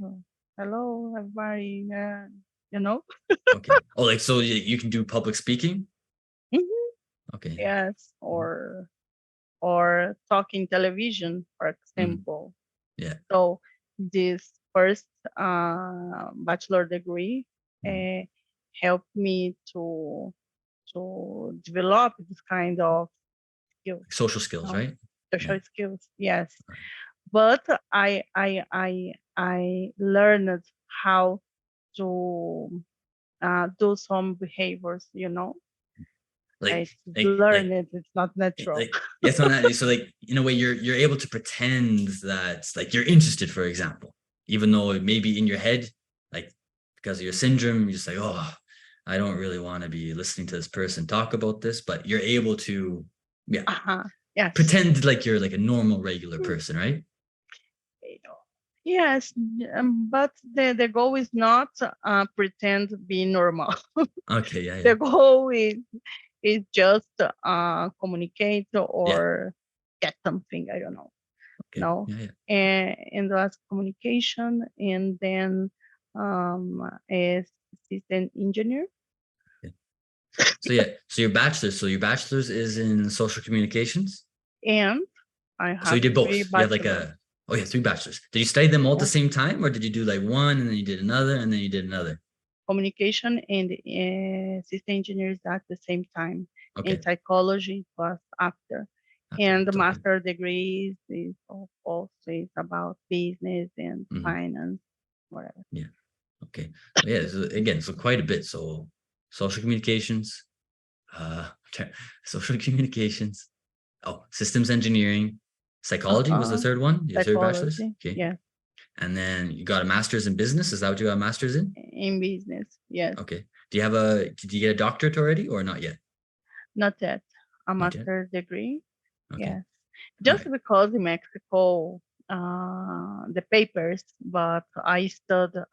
[SPEAKER 2] hello everybody. You know.
[SPEAKER 1] Okay. Oh, like so you can do public speaking?
[SPEAKER 2] Mhm.
[SPEAKER 1] Okay.
[SPEAKER 2] Yes,
[SPEAKER 1] Mhm.
[SPEAKER 2] or talking television, for
[SPEAKER 1] Mhm.
[SPEAKER 2] example.
[SPEAKER 1] Yeah.
[SPEAKER 2] So this first bachelor degree
[SPEAKER 1] Mhm.
[SPEAKER 2] uh, helped me to develop this kind of skills,
[SPEAKER 1] Social skills,
[SPEAKER 2] no?
[SPEAKER 1] right? Yeah.
[SPEAKER 2] Social skills. Yes, but I learned how to do some behaviors.
[SPEAKER 1] Like
[SPEAKER 2] It's
[SPEAKER 1] like
[SPEAKER 2] learned.
[SPEAKER 1] like
[SPEAKER 2] It's not natural.
[SPEAKER 1] like yes, on that. So like in a way, you're able to pretend that like you're interested, for example, even though it may be in your head, like because of your syndrome, you're just like, oh, I don't really want to be listening to this person talk about this, but you're able to, yeah,
[SPEAKER 2] Uh-huh. Yes.
[SPEAKER 1] pretend like you're like a normal, regular person, right?
[SPEAKER 2] Yes, but the goal is not pretend be normal.
[SPEAKER 1] Okay, yeah, yeah,
[SPEAKER 2] The goal is just communicate
[SPEAKER 1] yeah.
[SPEAKER 2] or get something. I don't know.
[SPEAKER 1] Okay,
[SPEAKER 2] No,
[SPEAKER 1] yeah, yeah.
[SPEAKER 2] and that's communication, and then as assistant engineer.
[SPEAKER 1] Yeah. So yeah, so your bachelor's is in social communications.
[SPEAKER 2] And I
[SPEAKER 1] So you
[SPEAKER 2] have
[SPEAKER 1] did both.
[SPEAKER 2] three
[SPEAKER 1] You have like
[SPEAKER 2] bachelors.
[SPEAKER 1] oh yeah, 3 bachelors. Did you study them all at the
[SPEAKER 2] Yes.
[SPEAKER 1] same time, or did you do like one and then you did another and then you did another?
[SPEAKER 2] Communication and system engineers at the same time.
[SPEAKER 1] Okay.
[SPEAKER 2] In psychology, it was after. And the
[SPEAKER 1] Afterwards, okay.
[SPEAKER 2] master degrees is also is about business and
[SPEAKER 1] Mhm.
[SPEAKER 2] finance, whatever.
[SPEAKER 1] Yeah. Okay. Yeah. So again, so quite a bit. So social communications, social communications. Oh, systems engineering, psychology was the
[SPEAKER 2] Uh-huh.
[SPEAKER 1] third one. Your third bachelor's.
[SPEAKER 2] Psychology,
[SPEAKER 1] Okay.
[SPEAKER 2] yes.
[SPEAKER 1] And then you got a master's in business. Is that what you got a master's in?
[SPEAKER 2] In business, yes.
[SPEAKER 1] Okay. Did you get a doctorate already or not yet?
[SPEAKER 2] Not yet. A
[SPEAKER 1] Not yet.
[SPEAKER 2] master's degree,
[SPEAKER 1] Okay.
[SPEAKER 2] yes.
[SPEAKER 1] All
[SPEAKER 2] Just
[SPEAKER 1] right.
[SPEAKER 2] because in Mexico, the papers, but I studied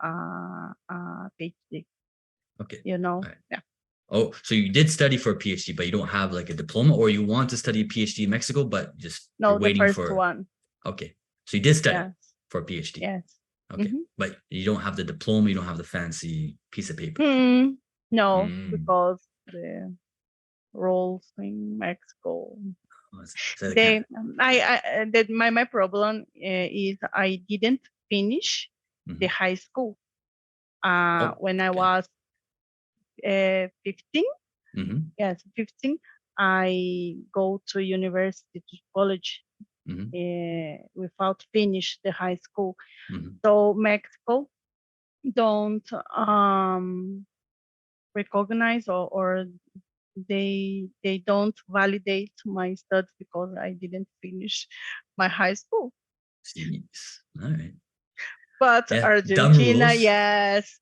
[SPEAKER 2] PhD,
[SPEAKER 1] Okay.
[SPEAKER 2] you know?
[SPEAKER 1] All right.
[SPEAKER 2] Yeah.
[SPEAKER 1] Oh, so you did study for a PhD, but you don't have like a diploma, or you want to study a PhD in Mexico, but just
[SPEAKER 2] No,
[SPEAKER 1] you're
[SPEAKER 2] the
[SPEAKER 1] waiting
[SPEAKER 2] first
[SPEAKER 1] for.
[SPEAKER 2] one.
[SPEAKER 1] Okay. So you did study
[SPEAKER 2] Yes.
[SPEAKER 1] for a PhD.
[SPEAKER 2] Yes.
[SPEAKER 1] Okay.
[SPEAKER 2] Mhm.
[SPEAKER 1] But you don't have the diploma, you don't have the fancy piece of paper.
[SPEAKER 2] No,
[SPEAKER 1] Mm.
[SPEAKER 2] because the rules in Mexico.
[SPEAKER 1] So they can't.
[SPEAKER 2] My problem is I didn't finish the
[SPEAKER 1] Mhm.
[SPEAKER 2] high school.
[SPEAKER 1] Oh,
[SPEAKER 2] When I
[SPEAKER 1] okay.
[SPEAKER 2] was 15,
[SPEAKER 1] Mhm.
[SPEAKER 2] yes, 15, I go to university to college
[SPEAKER 1] Mhm.
[SPEAKER 2] without finish the high school.
[SPEAKER 1] Mhm.
[SPEAKER 2] So Mexico don't recognize or they don't validate my studies because I didn't finish my high school.
[SPEAKER 1] Jeez. All right.
[SPEAKER 2] But
[SPEAKER 1] Yeah. Dumb
[SPEAKER 2] Argentina,
[SPEAKER 1] rules.
[SPEAKER 2] yes,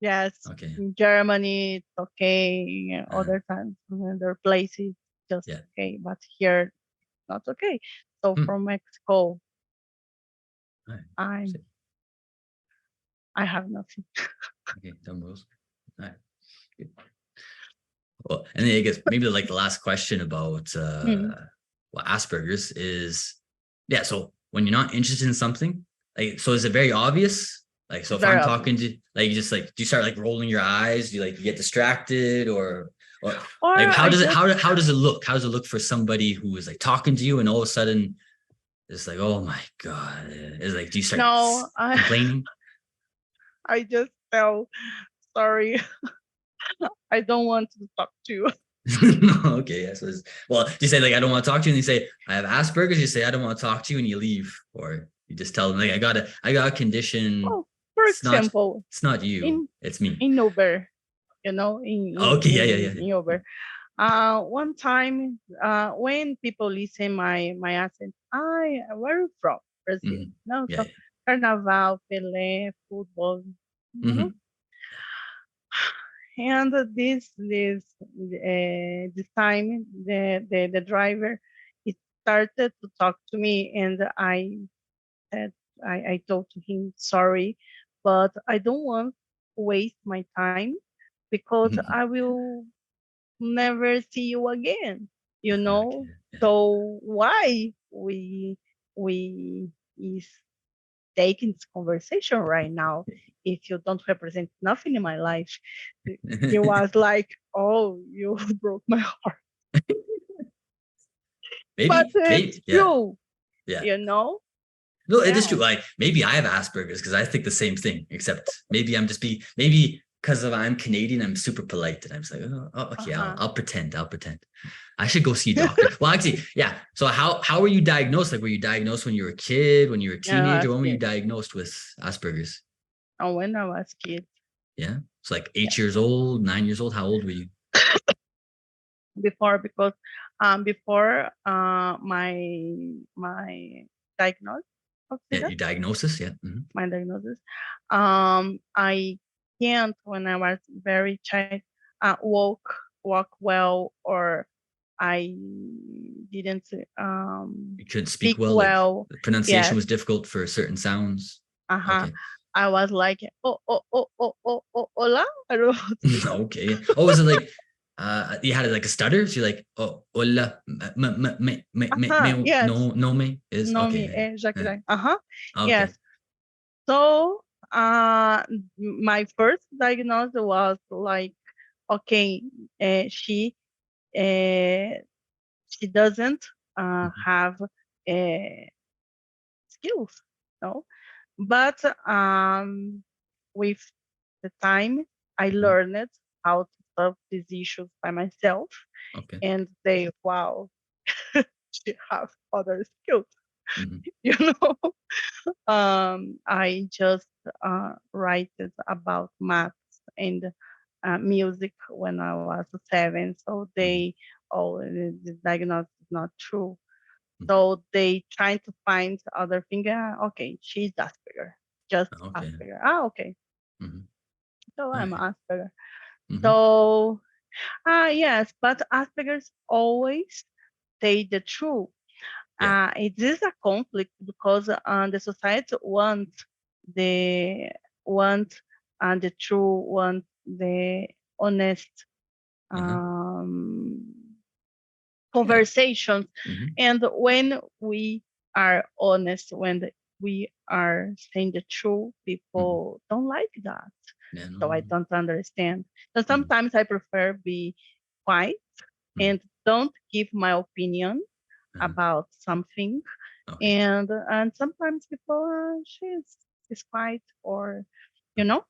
[SPEAKER 2] yes.
[SPEAKER 1] Okay.
[SPEAKER 2] In Germany, it's okay. Other times, other places, just
[SPEAKER 1] Yeah.
[SPEAKER 2] okay. But here, not okay. So
[SPEAKER 1] Hmm.
[SPEAKER 2] from Mexico,
[SPEAKER 1] All right.
[SPEAKER 2] I
[SPEAKER 1] So-
[SPEAKER 2] I have nothing.
[SPEAKER 1] Okay. Dumb rules. All right. Good. Well, and then I guess maybe like the last question about
[SPEAKER 2] Mm,
[SPEAKER 1] well, Asperger's is, yeah. So when you're not interested in something, like, so is it very obvious? Like, so
[SPEAKER 2] it's
[SPEAKER 1] if
[SPEAKER 2] very
[SPEAKER 1] I'm
[SPEAKER 2] obvious.
[SPEAKER 1] talking to, like, you just like, do you start like rolling your eyes? Do you like get distracted, or
[SPEAKER 2] Or
[SPEAKER 1] like how
[SPEAKER 2] I
[SPEAKER 1] does it
[SPEAKER 2] just
[SPEAKER 1] how does it look? How does it look for somebody who is like talking to you and all of a sudden it's like, oh my god, it's like, do you start
[SPEAKER 2] no,
[SPEAKER 1] complaining?
[SPEAKER 2] I just tell sorry. I don't want to talk to you.
[SPEAKER 1] Okay, yeah. So well, you say like I don't want to talk to you, and you say I have Asperger's. You say I don't want to talk to you, and you leave, or you just tell them like I got a condition.
[SPEAKER 2] Well, for
[SPEAKER 1] It's not
[SPEAKER 2] example,
[SPEAKER 1] it's not you,
[SPEAKER 2] in
[SPEAKER 1] it's me.
[SPEAKER 2] in Uber, in
[SPEAKER 1] Okay, yeah, yeah, yeah.
[SPEAKER 2] in Uber. One time, when people listen my accent, where are you from? Brazil.
[SPEAKER 1] Mhm.
[SPEAKER 2] No,
[SPEAKER 1] Yeah,
[SPEAKER 2] so
[SPEAKER 1] yeah.
[SPEAKER 2] Carnaval, Pelé, football, you know.
[SPEAKER 1] Mhm.
[SPEAKER 2] And this time, the driver, it started to talk to me, and said, I told to him sorry, but I don't want to waste my time because
[SPEAKER 1] Mhm.
[SPEAKER 2] I will never see you again, you know?
[SPEAKER 1] Okay, yeah.
[SPEAKER 2] So why we is taking this conversation right now if you don't represent nothing in my life? He was like, oh, you broke my heart. But it's
[SPEAKER 1] Yeah,
[SPEAKER 2] true,
[SPEAKER 1] yeah.
[SPEAKER 2] you know?
[SPEAKER 1] No, it is
[SPEAKER 2] Yeah.
[SPEAKER 1] true. Like maybe I have Asperger's because I think the same thing, except maybe I'm just maybe because of I'm Canadian, I'm super polite and I'm just like, oh, okay,
[SPEAKER 2] Uh-huh.
[SPEAKER 1] I'll pretend. I'll pretend. I should go see a doctor. Well, actually, yeah. So how were you diagnosed? Like, were you diagnosed when you were a kid, when you were a
[SPEAKER 2] Yeah, I
[SPEAKER 1] teenager?
[SPEAKER 2] was
[SPEAKER 1] When were you
[SPEAKER 2] kid.
[SPEAKER 1] diagnosed with Asperger's?
[SPEAKER 2] And when I was kid,
[SPEAKER 1] Yeah. It's like
[SPEAKER 2] yeah.
[SPEAKER 1] 8 years old, 9 years old. How old were you?
[SPEAKER 2] Before because before my diagnosis of
[SPEAKER 1] Yeah,
[SPEAKER 2] that,
[SPEAKER 1] your diagnosis. Yeah. Mhm.
[SPEAKER 2] my diagnosis, I can't when I was very child walk well, or I didn't
[SPEAKER 1] You couldn't speak
[SPEAKER 2] speak
[SPEAKER 1] well. Like
[SPEAKER 2] well.
[SPEAKER 1] the pronunciation
[SPEAKER 2] Yes,
[SPEAKER 1] was difficult for certain sounds.
[SPEAKER 2] uh-huh.
[SPEAKER 1] Okay.
[SPEAKER 2] I was like, hola. I don't know how to say that.
[SPEAKER 1] Okay. Oh, was it like you had like a stutter? So you're like, oh, hola,
[SPEAKER 2] Yes,
[SPEAKER 1] no me is
[SPEAKER 2] no
[SPEAKER 1] okay.
[SPEAKER 2] me,
[SPEAKER 1] Yeah, yeah.
[SPEAKER 2] Jacques. Uh-huh.
[SPEAKER 1] Okay.
[SPEAKER 2] Yes. So, my first diagnosis was like, okay, uh, she uh, she doesn't
[SPEAKER 1] Mhm.
[SPEAKER 2] have skills, no? But with the time, I
[SPEAKER 1] Mhm.
[SPEAKER 2] learned how to solve these issues by myself,
[SPEAKER 1] Okay.
[SPEAKER 2] and they, wow, she have other skills,
[SPEAKER 1] Mhm.
[SPEAKER 2] you know. I just write about maths and music when I was 7, so
[SPEAKER 1] Mhm.
[SPEAKER 2] they, oh, the diagnosis is not true.
[SPEAKER 1] Mhm.
[SPEAKER 2] So they trying to find other thing. Okay, she's Asperger, just
[SPEAKER 1] Okay.
[SPEAKER 2] Asperger. Ah, okay,
[SPEAKER 1] Mhm.
[SPEAKER 2] so
[SPEAKER 1] All
[SPEAKER 2] I'm
[SPEAKER 1] right.
[SPEAKER 2] Asperger.
[SPEAKER 1] Mhm.
[SPEAKER 2] So yes, but Asperger's always say the truth.
[SPEAKER 1] Yeah.
[SPEAKER 2] It is a conflict because the society wants the want the true, want the honest
[SPEAKER 1] Uh-huh.
[SPEAKER 2] um,
[SPEAKER 1] Yeah.
[SPEAKER 2] conversations.
[SPEAKER 1] Mhm.
[SPEAKER 2] And when we are honest, when we are saying the truth,
[SPEAKER 1] Mhm.
[SPEAKER 2] people don't like that.
[SPEAKER 1] Yeah.
[SPEAKER 2] So I
[SPEAKER 1] No.
[SPEAKER 2] don't understand. So
[SPEAKER 1] Mhm.
[SPEAKER 2] sometimes I prefer be quiet
[SPEAKER 1] Mhm.
[SPEAKER 2] and don't give my opinion
[SPEAKER 1] Uh-huh.
[SPEAKER 2] about something.
[SPEAKER 1] Okay.
[SPEAKER 2] And sometimes people she's quiet, or you
[SPEAKER 1] Okay.
[SPEAKER 2] know,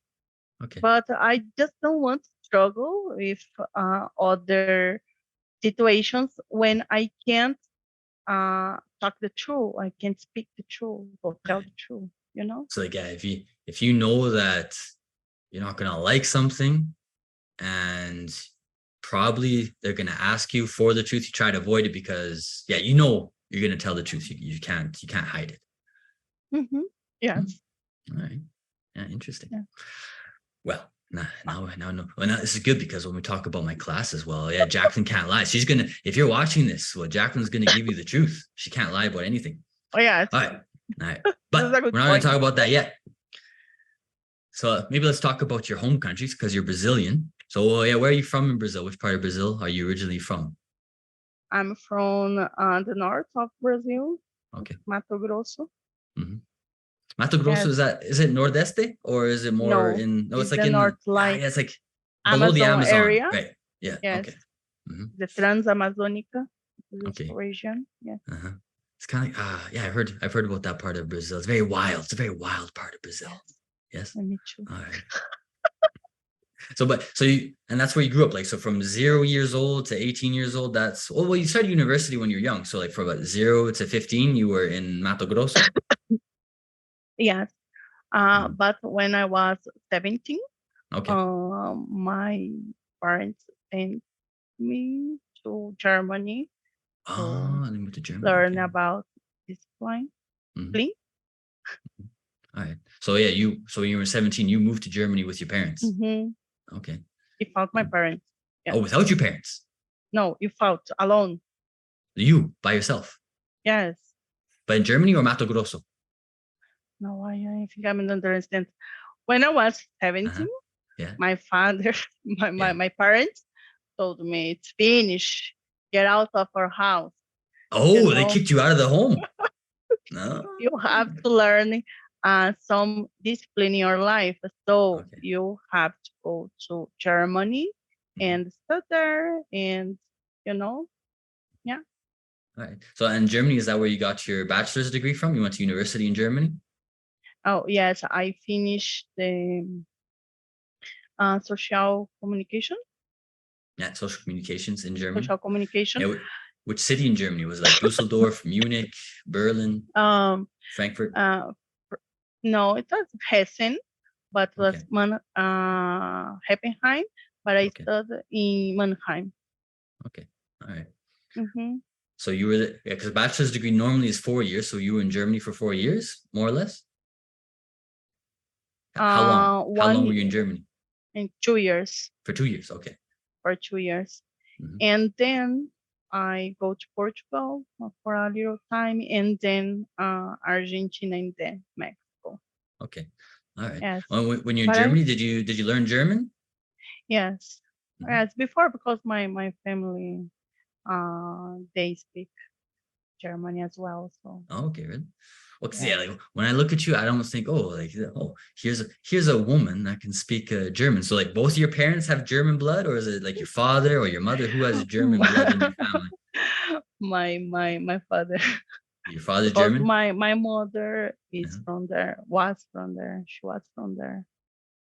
[SPEAKER 1] Okay.
[SPEAKER 2] but I just don't want to struggle with other situations when I can't talk the truth. I can't speak the truth or tell
[SPEAKER 1] Right.
[SPEAKER 2] the truth, you know?
[SPEAKER 1] So like, yeah, if you know that you're not gonna like something, and probably they're gonna ask you for the truth, you try to avoid it because yeah, you're gonna tell the truth. You can't hide it.
[SPEAKER 2] Hmm.
[SPEAKER 1] Hmm.
[SPEAKER 2] Yes.
[SPEAKER 1] All right. Yeah, interesting.
[SPEAKER 2] Yeah.
[SPEAKER 1] Well, no. Well, now this is good because when we talk about my class as well, yeah, Jacqueline can't lie. She's gonna, if you're watching this, well, Jacqueline's gonna give you the truth. She can't lie about anything.
[SPEAKER 2] Oh, yes.
[SPEAKER 1] All right. All right.
[SPEAKER 2] This is
[SPEAKER 1] But
[SPEAKER 2] a good
[SPEAKER 1] we're not gonna
[SPEAKER 2] point.
[SPEAKER 1] talk about that yet. So maybe let's talk about your home countries because you're Brazilian. So yeah, where are you from in Brazil? Which part of Brazil are you originally from?
[SPEAKER 2] I'm from the north of Brazil,
[SPEAKER 1] Okay.
[SPEAKER 2] Mato Grosso.
[SPEAKER 1] Hmm. Mato Grosso,
[SPEAKER 2] Yes.
[SPEAKER 1] is it Nordeste or is it more
[SPEAKER 2] No,
[SPEAKER 1] in, no, it's
[SPEAKER 2] it's
[SPEAKER 1] like
[SPEAKER 2] the
[SPEAKER 1] in the,
[SPEAKER 2] north, like
[SPEAKER 1] yeah, it's like below the
[SPEAKER 2] Amazon
[SPEAKER 1] Amazon,
[SPEAKER 2] area.
[SPEAKER 1] right? Yeah.
[SPEAKER 2] Yes.
[SPEAKER 1] Okay. Hmm.
[SPEAKER 2] The Transamazonica, this
[SPEAKER 1] Okay.
[SPEAKER 2] region. Yes.
[SPEAKER 1] Uh-huh. It's kind of like, yeah, I've heard about that part of Brazil. It's very wild. It's a very wild part of Brazil.
[SPEAKER 2] Yes.
[SPEAKER 1] Yes.
[SPEAKER 2] And me too.
[SPEAKER 1] All right. And that's where you grew up. Like, so from 0 years old to 18 years old, well, you started university when you're young. So like from about 0 to 15, you were in Mato Grosso.
[SPEAKER 2] Yes.
[SPEAKER 1] Mhm.
[SPEAKER 2] But when I was 17,
[SPEAKER 1] Okay.
[SPEAKER 2] my parents sent me to Germany to
[SPEAKER 1] Oh, and then moved to Germany.
[SPEAKER 2] learn
[SPEAKER 1] Okay.
[SPEAKER 2] about discipline.
[SPEAKER 1] Mhm.
[SPEAKER 2] Discipline.
[SPEAKER 1] All right. So yeah, so when you were 17, you moved to Germany with your parents.
[SPEAKER 2] Mm-hmm.
[SPEAKER 1] Okay.
[SPEAKER 2] Without my parents. Yes.
[SPEAKER 1] Oh, without your parents,
[SPEAKER 2] No, you fought alone.
[SPEAKER 1] you by yourself,
[SPEAKER 2] Yes.
[SPEAKER 1] but in Germany or Mato Grosso?
[SPEAKER 2] No, I think I don't understand. When I was
[SPEAKER 1] Uh-huh.
[SPEAKER 2] 17,
[SPEAKER 1] Yeah.
[SPEAKER 2] my father, my, my,
[SPEAKER 1] Yeah.
[SPEAKER 2] my parents told me it's finished. Get out of our house. You
[SPEAKER 1] Oh, they
[SPEAKER 2] know,
[SPEAKER 1] kicked you out of the home. No.
[SPEAKER 2] you have to learn some discipline in your life. So
[SPEAKER 1] Okay.
[SPEAKER 2] you have to go to Germany
[SPEAKER 1] Mhm.
[SPEAKER 2] and study there, and you know, yeah.
[SPEAKER 1] All right. So in Germany, is that where you got your bachelor's degree from? You went to university in Germany?
[SPEAKER 2] Oh yes, I finished the social communication.
[SPEAKER 1] Yeah, social communications in Germany.
[SPEAKER 2] Social communication.
[SPEAKER 1] Yeah. Which city in Germany was it, like Dusseldorf, Munich, Berlin,
[SPEAKER 2] Um,
[SPEAKER 1] Frankfurt?
[SPEAKER 2] uh, no, it was Hessen, but was
[SPEAKER 1] Okay.
[SPEAKER 2] Heppenheim, but I
[SPEAKER 1] Okay.
[SPEAKER 2] studied in Mannheim.
[SPEAKER 1] Okay. All right.
[SPEAKER 2] Hmm.
[SPEAKER 1] So you were, yeah, because bachelor's degree normally is 4 years. So you were in Germany for 4 years, more or less. How long? How long
[SPEAKER 2] One
[SPEAKER 1] were you in Germany?
[SPEAKER 2] in 2 years,
[SPEAKER 1] For 2 years. Okay.
[SPEAKER 2] for 2 years.
[SPEAKER 1] Mhm.
[SPEAKER 2] And then I go to Portugal for a little time, and then Argentina, and then Mexico.
[SPEAKER 1] Okay. All right.
[SPEAKER 2] Yes,
[SPEAKER 1] When you're in
[SPEAKER 2] but
[SPEAKER 1] Germany, did you learn German?
[SPEAKER 2] yes,
[SPEAKER 1] Mhm.
[SPEAKER 2] yes, before, because my family they speak German as well. So
[SPEAKER 1] Oh, okay, really? Well, because yeah,
[SPEAKER 2] yes.
[SPEAKER 1] like when I look at you, I almost think, oh, like, oh, here's a woman that can speak German. So like, both of your parents have German blood, or is it like your father or your mother who has German blood in your family?
[SPEAKER 2] My father.
[SPEAKER 1] Your father
[SPEAKER 2] because
[SPEAKER 1] German?
[SPEAKER 2] my mother is
[SPEAKER 1] Uh-huh.
[SPEAKER 2] from there, was from there, she was from there,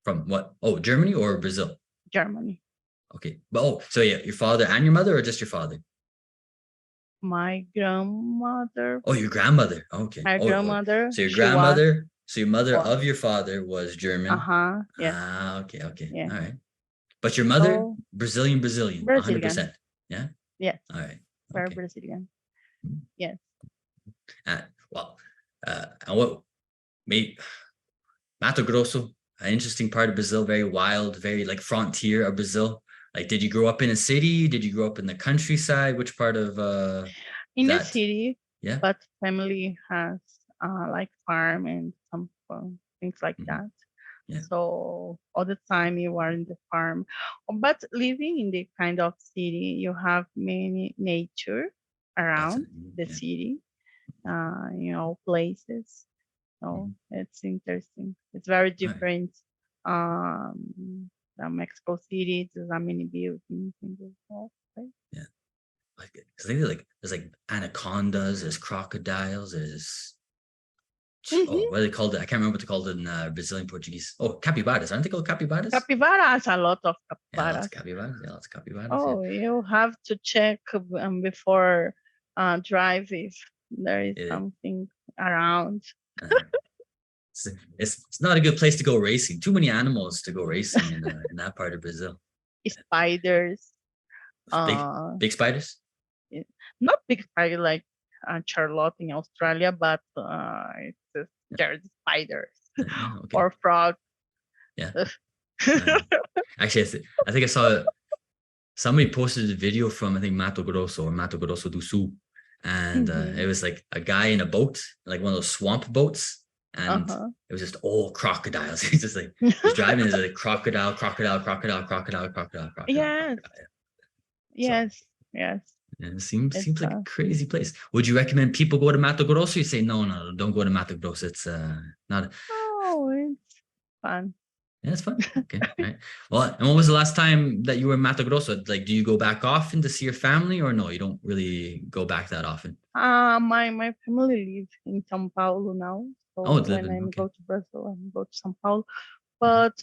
[SPEAKER 1] From what? Oh, Germany or Brazil?
[SPEAKER 2] Germany.
[SPEAKER 1] Okay. But so yeah, your father and your mother, or just your father?
[SPEAKER 2] My grandmother,
[SPEAKER 1] Oh, your grandmother. Okay.
[SPEAKER 2] my
[SPEAKER 1] Oh,
[SPEAKER 2] grandmother,
[SPEAKER 1] so your
[SPEAKER 2] she was,
[SPEAKER 1] grandmother, so your mother
[SPEAKER 2] was,
[SPEAKER 1] of your father was German.
[SPEAKER 2] yes,
[SPEAKER 1] Ah, okay, okay.
[SPEAKER 2] yeah.
[SPEAKER 1] All right. But your mother,
[SPEAKER 2] So
[SPEAKER 1] Brazilian,
[SPEAKER 2] Brazilian,
[SPEAKER 1] 100%. Yeah.
[SPEAKER 2] yes,
[SPEAKER 1] All right.
[SPEAKER 2] very
[SPEAKER 1] Okay.
[SPEAKER 2] Brazilian, yes.
[SPEAKER 1] Well, and what made Mato Grosso an interesting part of Brazil, very wild, very like frontier of Brazil. Like, did you grow up in a city? Did you grow up in the countryside? Which part of
[SPEAKER 2] In the
[SPEAKER 1] that?
[SPEAKER 2] city,
[SPEAKER 1] Yeah.
[SPEAKER 2] but family has like farm and some things like
[SPEAKER 1] Mhm.
[SPEAKER 2] that.
[SPEAKER 1] Yeah.
[SPEAKER 2] So all the time you are in the farm, but living in the kind of city, you have many nature
[SPEAKER 1] Lots of
[SPEAKER 2] around the
[SPEAKER 1] yeah.
[SPEAKER 2] city, places. So
[SPEAKER 1] Mhm.
[SPEAKER 2] it's interesting. It's very
[SPEAKER 1] All right.
[SPEAKER 2] different. From Mexico City, there's so many buildings and stuff. Right?
[SPEAKER 1] Yeah. Like, because like there's like anacondas, there's crocodiles, there's
[SPEAKER 2] Mm-hmm.
[SPEAKER 1] what are they called? I can't remember what they called in Brazilian Portuguese. Oh, capybaras. Aren't they called capybaras?
[SPEAKER 2] Capybaras, a lot of
[SPEAKER 1] Yeah, lots
[SPEAKER 2] capybaras.
[SPEAKER 1] of capybaras. Yeah, lots of capybaras. Yeah.
[SPEAKER 2] Oh, you have to check before drive if there is
[SPEAKER 1] It,
[SPEAKER 2] something around.
[SPEAKER 1] uh, it's not a good place to go racing. Too many animals to go racing in that part of Brazil.
[SPEAKER 2] Spiders,
[SPEAKER 1] Big
[SPEAKER 2] uh,
[SPEAKER 1] big spiders.
[SPEAKER 2] it- not big spider like Charlotte in Australia, but it's scared spiders
[SPEAKER 1] Okay.
[SPEAKER 2] or frogs.
[SPEAKER 1] Yeah. Actually, I think I saw somebody posted a video from I think Mato Grosso or Mato Grosso do Sul, and it
[SPEAKER 2] Mhm.
[SPEAKER 1] was like a guy in a boat, like one of those swamp boats, and
[SPEAKER 2] Uh-huh.
[SPEAKER 1] it was just all crocodiles. He's just like he's driving, there's like crocodile, crocodile, crocodile, crocodile, crocodile, crocodile,
[SPEAKER 2] Yes,
[SPEAKER 1] crocodile. So
[SPEAKER 2] yes, yes.
[SPEAKER 1] yeah, it seems
[SPEAKER 2] It's
[SPEAKER 1] like a crazy place. Would you recommend people go to Mato Grosso? You say no, don't go to Mato Grosso. It's not.
[SPEAKER 2] it's fun.
[SPEAKER 1] Yeah, it's fun. Okay, all right. Well, and when was the last time that you were in Mato Grosso? Like, do you go back often to see your family, or no? You don't really go back that often.
[SPEAKER 2] My family live in São Paulo now.
[SPEAKER 1] Oh,
[SPEAKER 2] So
[SPEAKER 1] it's
[SPEAKER 2] when
[SPEAKER 1] living.
[SPEAKER 2] I
[SPEAKER 1] Okay.
[SPEAKER 2] go to Brazil, I go to São Paulo.
[SPEAKER 1] Mhm,
[SPEAKER 2] But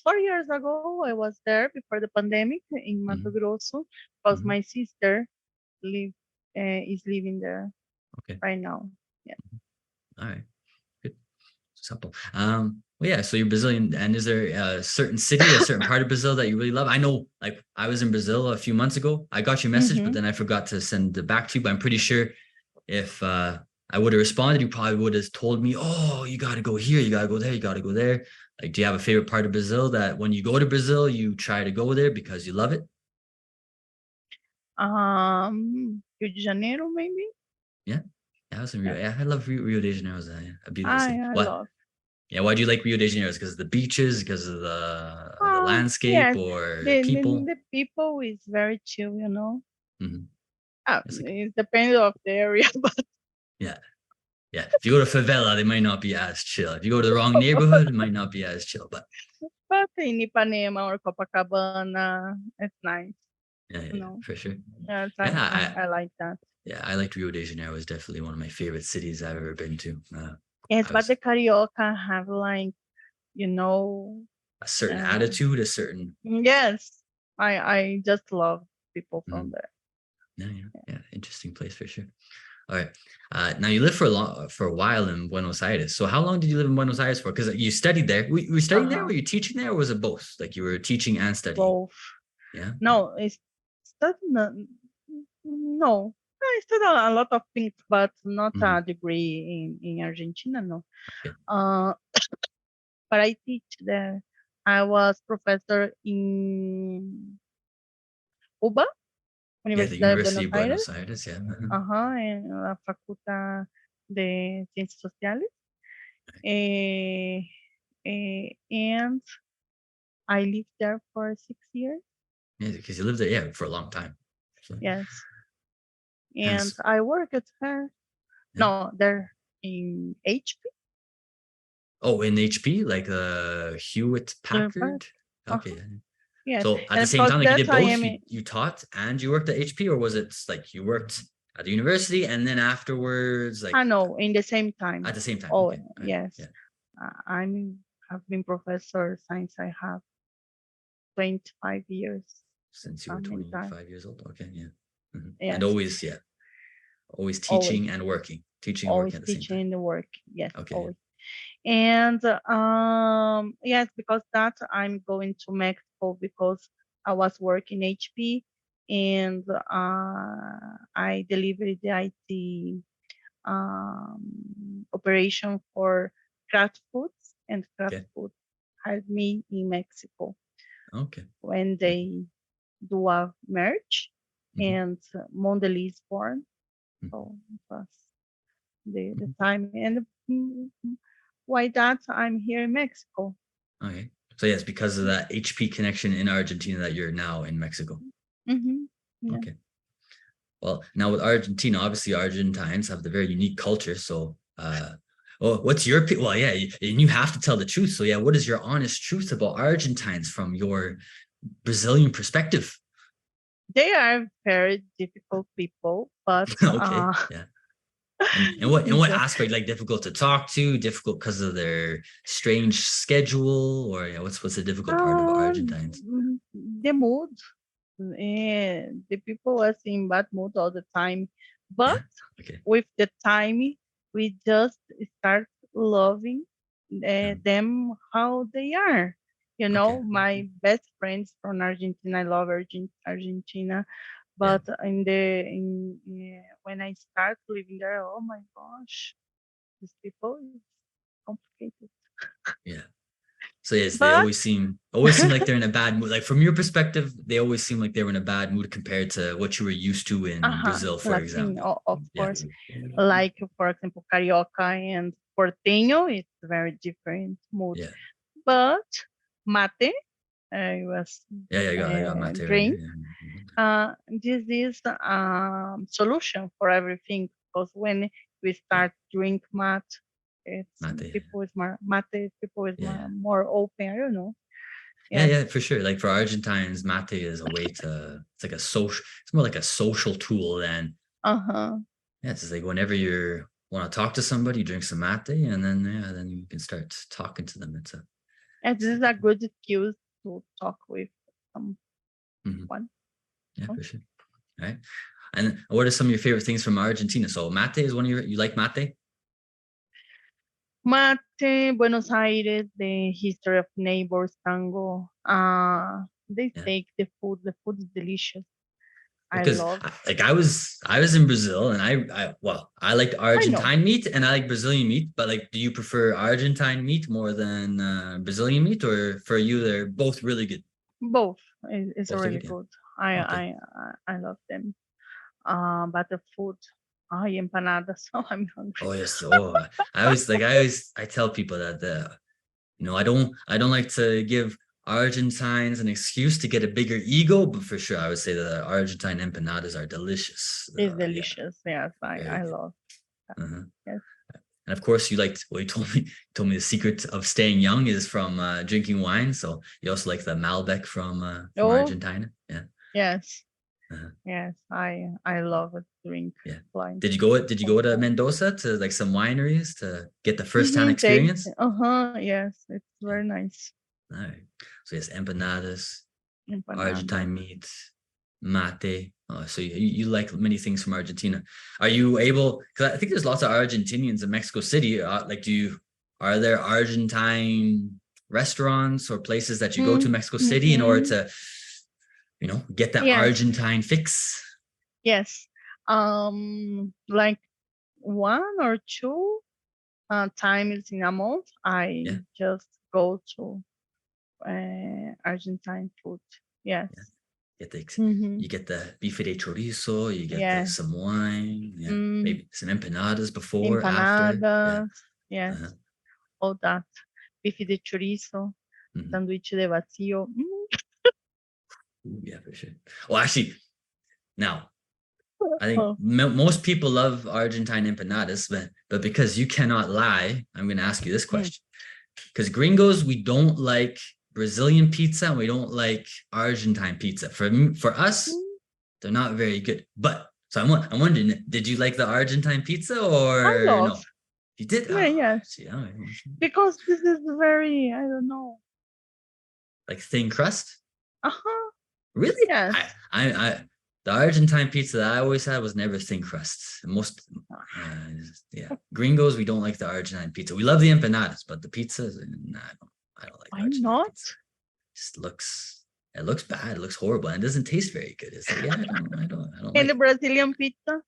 [SPEAKER 2] 4 years ago, I was there before the pandemic in Mato
[SPEAKER 1] mhm,
[SPEAKER 2] Grosso because
[SPEAKER 1] mhm.
[SPEAKER 2] my sister live is living there
[SPEAKER 1] Okay.
[SPEAKER 2] right now. Yeah.
[SPEAKER 1] All right. Good. Simple. Well, yeah. So you're Brazilian, and is there a certain city, a certain part of Brazil that you really love? I know, like, I was in Brazil a few months ago. I got your message, but
[SPEAKER 2] Mm-hmm.
[SPEAKER 1] then I forgot to send it back to you. But I'm pretty sure if I would have responded, you probably would have told me, "Oh, you got to go here, you got to go there, you got to go there." Like, do you have a favorite part of Brazil that when you go to Brazil, you try to go there because you love it?
[SPEAKER 2] Rio de Janeiro, maybe.
[SPEAKER 1] Yeah, yeah, I was in Rio.
[SPEAKER 2] Yeah.
[SPEAKER 1] Yeah, I love Rio de Janeiro. It's a beautiful city.
[SPEAKER 2] I
[SPEAKER 1] What?
[SPEAKER 2] love.
[SPEAKER 1] Yeah, why do you like Rio de Janeiro? Is because of the beaches, because of the landscape,
[SPEAKER 2] Yes.
[SPEAKER 1] or
[SPEAKER 2] The, the
[SPEAKER 1] people?
[SPEAKER 2] the people is very chill.
[SPEAKER 1] Mhm. It's like
[SPEAKER 2] It depends of the area, but
[SPEAKER 1] yeah, yeah. If you go to favela, they might not be as chill. If you go to the wrong neighborhood, it might not be as chill. But
[SPEAKER 2] in Ipanema or Copacabana, it's nice.
[SPEAKER 1] yeah, for sure.
[SPEAKER 2] Yes,
[SPEAKER 1] Yeah,
[SPEAKER 2] I like that.
[SPEAKER 1] yeah, I liked Rio de Janeiro. It was definitely one of my favorite cities I've ever been to.
[SPEAKER 2] Yes,
[SPEAKER 1] I
[SPEAKER 2] but
[SPEAKER 1] was
[SPEAKER 2] the Carioca have like, you know,
[SPEAKER 1] a certain
[SPEAKER 2] uh,
[SPEAKER 1] attitude, a certain
[SPEAKER 2] yes, I just love people from
[SPEAKER 1] mm,
[SPEAKER 2] there.
[SPEAKER 1] yeah, interesting place for sure. All right. Now you lived for a while in Buenos Aires. So how long did you live in Buenos Aires for? Because you studied there. Were you studying there?
[SPEAKER 2] Uh-huh.
[SPEAKER 1] Were you teaching there, or was it both? Like you were teaching and studying?
[SPEAKER 2] Both.
[SPEAKER 1] Yeah.
[SPEAKER 2] No, it's that no. I studied a lot of things, but not
[SPEAKER 1] Mhm.
[SPEAKER 2] a degree in Argentina, no.
[SPEAKER 1] Okay.
[SPEAKER 2] Uh, but I teach there. I was professor in UBA,
[SPEAKER 1] Yeah, the
[SPEAKER 2] Universidad de
[SPEAKER 1] University
[SPEAKER 2] Buenos
[SPEAKER 1] of
[SPEAKER 2] Aires,
[SPEAKER 1] Buenos Aires. Yeah.
[SPEAKER 2] en la Facultad de Ciencias Sociales. And I lived there for 6 years.
[SPEAKER 1] Yeah, because you lived there, yeah, for a long time. So,
[SPEAKER 2] Yes. And
[SPEAKER 1] hence,
[SPEAKER 2] I worked there.
[SPEAKER 1] yeah.
[SPEAKER 2] No, there in HP.
[SPEAKER 1] Oh, in HP, like Hewitt
[SPEAKER 2] But,
[SPEAKER 1] Packard. Okay.
[SPEAKER 2] uh-huh. Yes.
[SPEAKER 1] So at the
[SPEAKER 2] And
[SPEAKER 1] same
[SPEAKER 2] because
[SPEAKER 1] time, like you
[SPEAKER 2] that
[SPEAKER 1] did
[SPEAKER 2] I
[SPEAKER 1] both,
[SPEAKER 2] am
[SPEAKER 1] you taught and you worked at HP, or was it like you worked at the university, and then afterwards, like
[SPEAKER 2] I know in the same time.
[SPEAKER 1] at the same time.
[SPEAKER 2] Oh,
[SPEAKER 1] Okay. All right.
[SPEAKER 2] yes.
[SPEAKER 1] Yeah.
[SPEAKER 2] Have been professor since I have 25 years.
[SPEAKER 1] Since you were
[SPEAKER 2] Many times.
[SPEAKER 1] 25 years old. Okay. Yeah. And
[SPEAKER 2] Yes.
[SPEAKER 1] always, yeah, always teaching and working, teaching and
[SPEAKER 2] Always
[SPEAKER 1] working at the same time.
[SPEAKER 2] teaching the work. Yes,
[SPEAKER 1] Okay.
[SPEAKER 2] always. And yes, because that I'm going to Mexico because I was working HP and I delivered the IT operation for Kraft Foods, and Kraft
[SPEAKER 1] Okay.
[SPEAKER 2] Foods hired me in Mexico
[SPEAKER 1] Okay.
[SPEAKER 2] when they do a merge
[SPEAKER 1] Mhm.
[SPEAKER 2] and Mondelez is born.
[SPEAKER 1] Mhm.
[SPEAKER 2] So it was the
[SPEAKER 1] Mhm.
[SPEAKER 2] time. And why that I'm here in Mexico.
[SPEAKER 1] Okay. So yes, because of that HP connection in Argentina that you're now in Mexico.
[SPEAKER 2] Yeah.
[SPEAKER 1] Okay. Well, now with Argentina, obviously Argentines have the very unique culture. So, what's your well, yeah, and you have to tell the truth. So, yeah, what is your honest truth about Argentines from your Brazilian perspective?
[SPEAKER 2] They are very difficult people, but
[SPEAKER 1] Okay, yeah. And what
[SPEAKER 2] the-
[SPEAKER 1] aspect, like difficult to talk to, difficult because of their strange schedule, or yeah, what's the difficult part of Argentines?
[SPEAKER 2] the mood. The people are in bad mood all the time, but
[SPEAKER 1] Okay.
[SPEAKER 2] with the time, we just start loving them how they are. You know,
[SPEAKER 1] Okay.
[SPEAKER 2] my best friends from Argentina, I love Argentina,
[SPEAKER 1] Yeah.
[SPEAKER 2] but when I start living there, oh my gosh, these people is complicated.
[SPEAKER 1] Yeah. So yes, they
[SPEAKER 2] But
[SPEAKER 1] always seem like they're in a bad mood. Like from your perspective, they always seem like they were in a bad mood compared to what you were used to in Brazil, for
[SPEAKER 2] Latin,
[SPEAKER 1] example.
[SPEAKER 2] of
[SPEAKER 1] Yeah.
[SPEAKER 2] course, like for example, Carioca and Porteño, it's very different mood.
[SPEAKER 1] Yeah.
[SPEAKER 2] But mate, I was
[SPEAKER 1] Yeah. I got mate right
[SPEAKER 2] drink.
[SPEAKER 1] here. Yeah.
[SPEAKER 2] This is solution for everything because when we start drink mate, it's
[SPEAKER 1] Mate.
[SPEAKER 2] people is more mate, people is
[SPEAKER 1] Yeah.
[SPEAKER 2] more open. I don't know.
[SPEAKER 1] Yeah, for sure. Like for Argentines, mate is a way to, it's like a social, it's more like a social tool than,
[SPEAKER 2] Uh-huh.
[SPEAKER 1] yeah, it's just like whenever you want to talk to somebody, you drink some mate and then you can start talking to them.
[SPEAKER 2] And this is a good excuse to talk with someone.
[SPEAKER 1] Yeah, for sure. All right. And what are some of your favorite things from Argentina? So mate is one of you like mate?
[SPEAKER 2] Mate, Buenos Aires, the history of neighbors, tango. They
[SPEAKER 1] Yeah.
[SPEAKER 2] take the food. The food is delicious. I
[SPEAKER 1] Because
[SPEAKER 2] love.
[SPEAKER 1] like I was in Brazil and I like
[SPEAKER 2] I know
[SPEAKER 1] Argentine meat and I like Brazilian meat, but like do you prefer Argentine meat more than Brazilian meat, or for you they're both really good?
[SPEAKER 2] both. It's
[SPEAKER 1] Both are
[SPEAKER 2] really
[SPEAKER 1] good, yeah.
[SPEAKER 2] good.
[SPEAKER 1] Okay.
[SPEAKER 2] I love them. But the food, empanadas. Oh, I'm hungry.
[SPEAKER 1] Oh yes. Oh, I tell people that I don't like to give Argentines an excuse to get a bigger ego, but for sure I would say that Argentine empanadas are delicious.
[SPEAKER 2] It's
[SPEAKER 1] Yeah,
[SPEAKER 2] delicious. Yes,
[SPEAKER 1] very
[SPEAKER 2] I
[SPEAKER 1] good.
[SPEAKER 2] love. That.
[SPEAKER 1] Uh-huh.
[SPEAKER 2] Yes.
[SPEAKER 1] And of course, you liked. Well, you told me the secret of staying young is from drinking wine. So you also like the Malbec from
[SPEAKER 2] Oh,
[SPEAKER 1] Argentina. Yeah.
[SPEAKER 2] yes.
[SPEAKER 1] Uh-huh.
[SPEAKER 2] Yes, I love it. Drink
[SPEAKER 1] Yeah.
[SPEAKER 2] wine.
[SPEAKER 1] Did you go to Mendoza to like some wineries to get the first-hand
[SPEAKER 2] They,
[SPEAKER 1] experience?
[SPEAKER 2] yes, it's
[SPEAKER 1] Yeah.
[SPEAKER 2] very nice.
[SPEAKER 1] All right. So yes, empanadas,
[SPEAKER 2] Empanada.
[SPEAKER 1] Argentine meat, mate. Oh, so you like many things from Argentina. Are you able? Because I think there's lots of Argentinians in Mexico City. Are there Argentine restaurants or places that you go to Mexico City in order to, get that
[SPEAKER 2] Yes.
[SPEAKER 1] Argentine fix?
[SPEAKER 2] Yes. Like 1 or 2 times in a month, I just go to Argentine food. Yes.
[SPEAKER 1] You get the bife de chorizo, you get some wine, maybe some empanadas before, after. Yeah.
[SPEAKER 2] Yes. All that. Bife de chorizo, sándwich de vacío.
[SPEAKER 1] Yeah, for sure. Well, actually, now I think most people love Argentine empanadas, but because you cannot lie, I'm going to ask you this question. Because gringos, we don't like Brazilian pizza and we don't like Argentine pizza. For us, they're not very good. But So I'm wondering, did you like the Argentine pizza
[SPEAKER 2] I
[SPEAKER 1] or
[SPEAKER 2] love.
[SPEAKER 1] no? You did?
[SPEAKER 2] Yeah, yes.
[SPEAKER 1] See,
[SPEAKER 2] Because this is very, I don't know.
[SPEAKER 1] like thin crust?
[SPEAKER 2] Uh-huh.
[SPEAKER 1] Really?
[SPEAKER 2] Yes.
[SPEAKER 1] The Argentine pizza that I always had was never thin crust. Most, yeah, gringos, we don't like the Argentine pizza. We love the empanadas, but the pizzas, nah, I don't like
[SPEAKER 2] Why
[SPEAKER 1] Argentine
[SPEAKER 2] not?
[SPEAKER 1] pizza. It looks bad. It looks horrible, and it doesn't taste very good. It's like, yeah, I don't
[SPEAKER 2] And
[SPEAKER 1] like
[SPEAKER 2] the
[SPEAKER 1] it.
[SPEAKER 2] Brazilian pizza?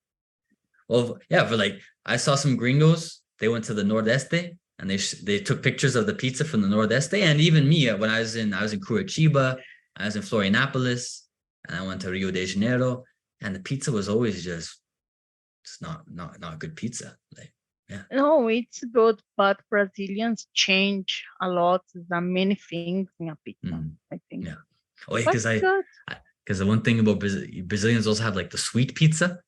[SPEAKER 1] Well, yeah, for like I saw some gringos. They went to the Nordeste and they took pictures of the pizza from the Nordeste, and even me when I was in Curitiba, I was in Florianopolis, and I went to Rio de Janeiro, and the pizza was always just not good pizza. Like, yeah.
[SPEAKER 2] No, it's good, but Brazilians change a lot. There are many things in a pizza, I think.
[SPEAKER 1] Yeah. Oh, yeah,
[SPEAKER 2] But
[SPEAKER 1] because the one thing about Brazilians also have like the sweet pizza.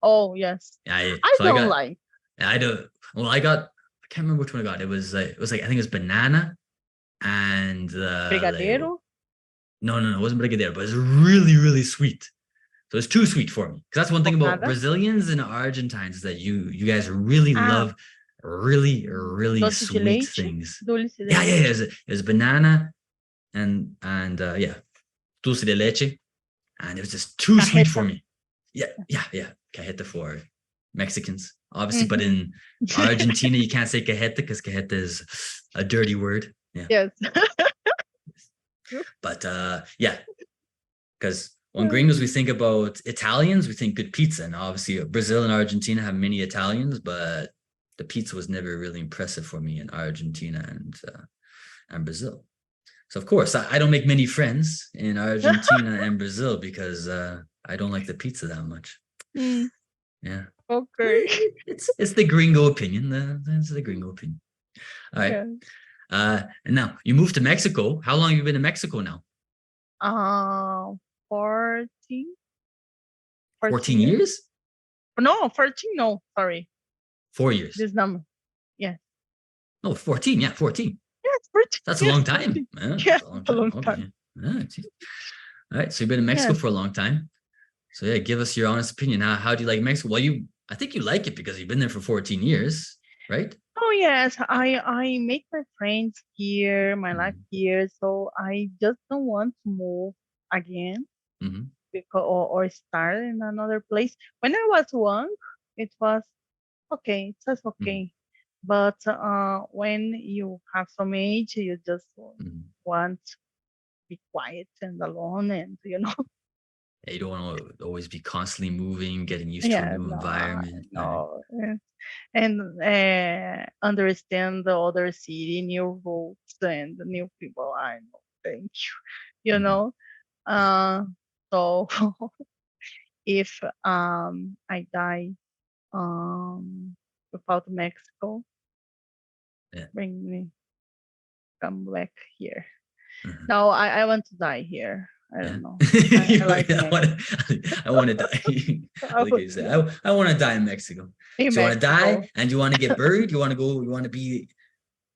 [SPEAKER 2] Oh yes.
[SPEAKER 1] Yeah,
[SPEAKER 2] I don't like.
[SPEAKER 1] I don't. Well, I can't remember which one I got. It was like I think it was banana and
[SPEAKER 2] Brigadeiro?
[SPEAKER 1] No, it wasn't brigadeiro, but it's really, really sweet. So it's too sweet for me. Because that's one thing about
[SPEAKER 2] Cocada?
[SPEAKER 1] Brazilians and Argentines is that you guys really love really, really
[SPEAKER 2] Doce de
[SPEAKER 1] sweet
[SPEAKER 2] leite?
[SPEAKER 1] things.
[SPEAKER 2] Dulce de
[SPEAKER 1] Yeah.
[SPEAKER 2] leite.
[SPEAKER 1] It was banana and yeah, dulce de leche, and it was just too sweet for me. Yeah. Cajeta for Mexicans, obviously, but in Argentina you can't say cajeta because cajeta is a dirty word. Yeah.
[SPEAKER 2] Yes.
[SPEAKER 1] But yeah, because when gringos we think about Italians, we think good pizza, and obviously Brazil and Argentina have many Italians, but the pizza was never really impressive for me in Argentina and Brazil. So of course I don't make many friends in Argentina and Brazil because I don't like the pizza that much. Yeah.
[SPEAKER 2] Okay.
[SPEAKER 1] It's the gringo opinion. It's the gringo opinion. All right.
[SPEAKER 2] Yeah.
[SPEAKER 1] And now you moved to Mexico. How long have you been in Mexico now?
[SPEAKER 2] 14.
[SPEAKER 1] 14 years?
[SPEAKER 2] No, 14. No, sorry.
[SPEAKER 1] 4 years.
[SPEAKER 2] This number. Yeah.
[SPEAKER 1] No, 14. Yeah, 14.
[SPEAKER 2] Yes, 14.
[SPEAKER 1] That's a long time.
[SPEAKER 2] Yeah, a long time.
[SPEAKER 1] Okay. All right. So you've been in Mexico for a long time. So yeah, give us your honest opinion. How do you like Mexico? Well, I think you like it because you've been there for 14 years, right?
[SPEAKER 2] Oh yes, I make my friends here, my life here, so I just don't want to move again because or start in another place. When I was young, it was okay, it's just okay. But when you have some age, you just want to be quiet and alone, and
[SPEAKER 1] You don't want to always be constantly moving, getting used to a new environment.
[SPEAKER 2] No. And understand the other city, new routes and new people. I know, thank you. So if I die without Mexico, bring me, come back here. No, I want to die here. I don't know.
[SPEAKER 1] I want to die. I want to die in Mexico. So you want to die and you want to get buried? You want to be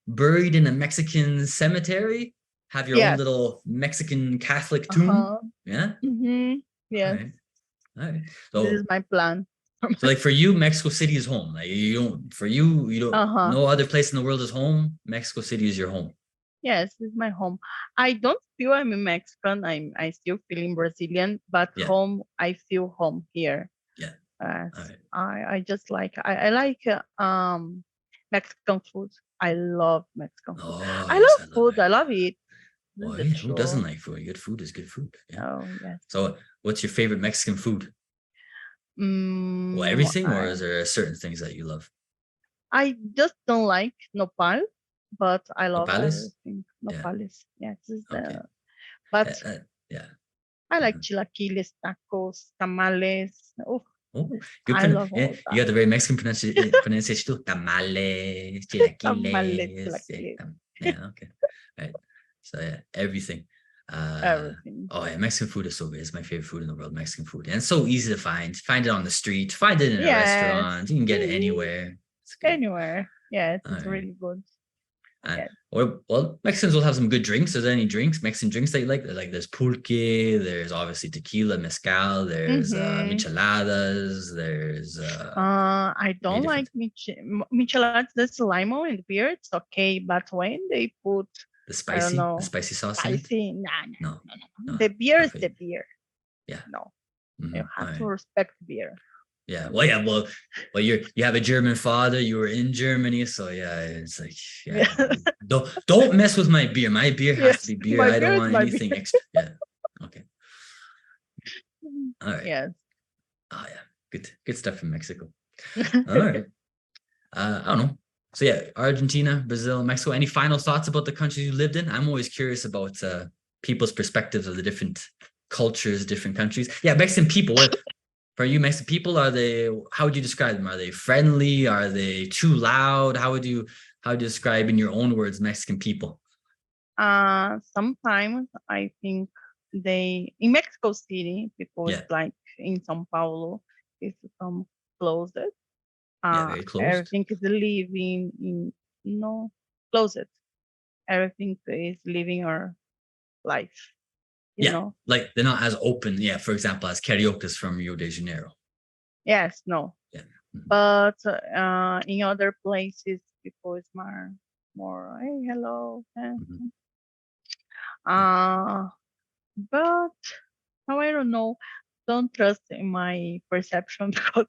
[SPEAKER 1] buried in a Mexican cemetery? Have your own little Mexican Catholic tomb? Yeah?
[SPEAKER 2] Yeah.
[SPEAKER 1] All right. So
[SPEAKER 2] this is my plan.
[SPEAKER 1] So like for you, Mexico City is home. Like you don't no other place in the world is home. Mexico City is your home.
[SPEAKER 2] Yes, it's my home. I don't feel I'm a Mexican. I still feeling Brazilian, but home, I feel home here.
[SPEAKER 1] Yeah.
[SPEAKER 2] I just like I like Mexican food. I love Mexican food. I love food. I love it.
[SPEAKER 1] Well, yeah, who doesn't like food? Good food is good food. Yeah.
[SPEAKER 2] Oh yes.
[SPEAKER 1] So what's your favorite Mexican food? Well, everything, or is there certain things that you love? I
[SPEAKER 2] just don't like nopal. But I love
[SPEAKER 1] nopales?
[SPEAKER 2] Everything. Nopales. Yeah. Yes.
[SPEAKER 1] Okay.
[SPEAKER 2] But
[SPEAKER 1] yeah.
[SPEAKER 2] I like chilaquiles, tacos, tamales.
[SPEAKER 1] Oh, good. I love all that. You got the very Mexican pronunciation too. Tamales, chilaquiles. Yeah. Okay. Right. So yeah, everything.
[SPEAKER 2] Everything.
[SPEAKER 1] Oh yeah, Mexican food is so good. It's my favorite food in the world, Mexican food. And it's so easy to find. Find it on the street, find it in a restaurant. You can get it anywhere.
[SPEAKER 2] Anywhere. Yeah, it's really good. Yes.
[SPEAKER 1] Or well, Mexicans will have some good drinks. Is there any drinks, Mexican drinks that you like? Like there's pulque, there's obviously tequila, mezcal, there's
[SPEAKER 2] Mm-hmm.
[SPEAKER 1] micheladas, there's
[SPEAKER 2] I
[SPEAKER 1] many
[SPEAKER 2] don't like
[SPEAKER 1] different
[SPEAKER 2] micheladas. That's lemon and beer. It's okay, but when they put, I don't
[SPEAKER 1] the
[SPEAKER 2] know,
[SPEAKER 1] spicy sauce in it.
[SPEAKER 2] spicy, nah, nah,
[SPEAKER 1] No,
[SPEAKER 2] no, no, no.
[SPEAKER 1] no,
[SPEAKER 2] The beer
[SPEAKER 1] not
[SPEAKER 2] is
[SPEAKER 1] for
[SPEAKER 2] the
[SPEAKER 1] you.
[SPEAKER 2] beer.
[SPEAKER 1] Yeah.
[SPEAKER 2] No, you
[SPEAKER 1] Mhm. All
[SPEAKER 2] have to
[SPEAKER 1] right.
[SPEAKER 2] respect beer.
[SPEAKER 1] Yeah. Well, yeah. Well, you have a German father. You were in Germany, so yeah, it's like yeah.
[SPEAKER 2] Yes,
[SPEAKER 1] Don't mess with my beer. My beer has to
[SPEAKER 2] yes.
[SPEAKER 1] be beer.
[SPEAKER 2] My
[SPEAKER 1] I don't
[SPEAKER 2] beer is
[SPEAKER 1] want
[SPEAKER 2] my
[SPEAKER 1] anything
[SPEAKER 2] beer.
[SPEAKER 1] extra. Yeah. Okay. All right.
[SPEAKER 2] Yes.
[SPEAKER 1] Oh yeah. Good stuff from Mexico. All right. I don't know. So yeah, Argentina, Brazil, Mexico. Any final thoughts about the countries you lived in? I'm always curious about people's perspectives of the different cultures, different countries. Yeah, Mexican people. For you, Mexican people, are they? How would you describe them? Are they friendly? Are they too loud? How would you describe in your own words Mexican people?
[SPEAKER 2] Sometimes I think they in Mexico City, people is
[SPEAKER 1] Yeah,
[SPEAKER 2] like in São Paulo, it's some closed.
[SPEAKER 1] yeah, very closed.
[SPEAKER 2] Everything is living in no closet. Everything is living our life, you
[SPEAKER 1] Yeah,
[SPEAKER 2] know.
[SPEAKER 1] like they're not as open. Yeah, for example, as karaoke's from Rio de Janeiro.
[SPEAKER 2] Yes, no.
[SPEAKER 1] Yeah. Mhm.
[SPEAKER 2] But in other places, people is more hey, hello.
[SPEAKER 1] Mhm. Yeah.
[SPEAKER 2] Uh, but now I don't know. Don't trust in my perception because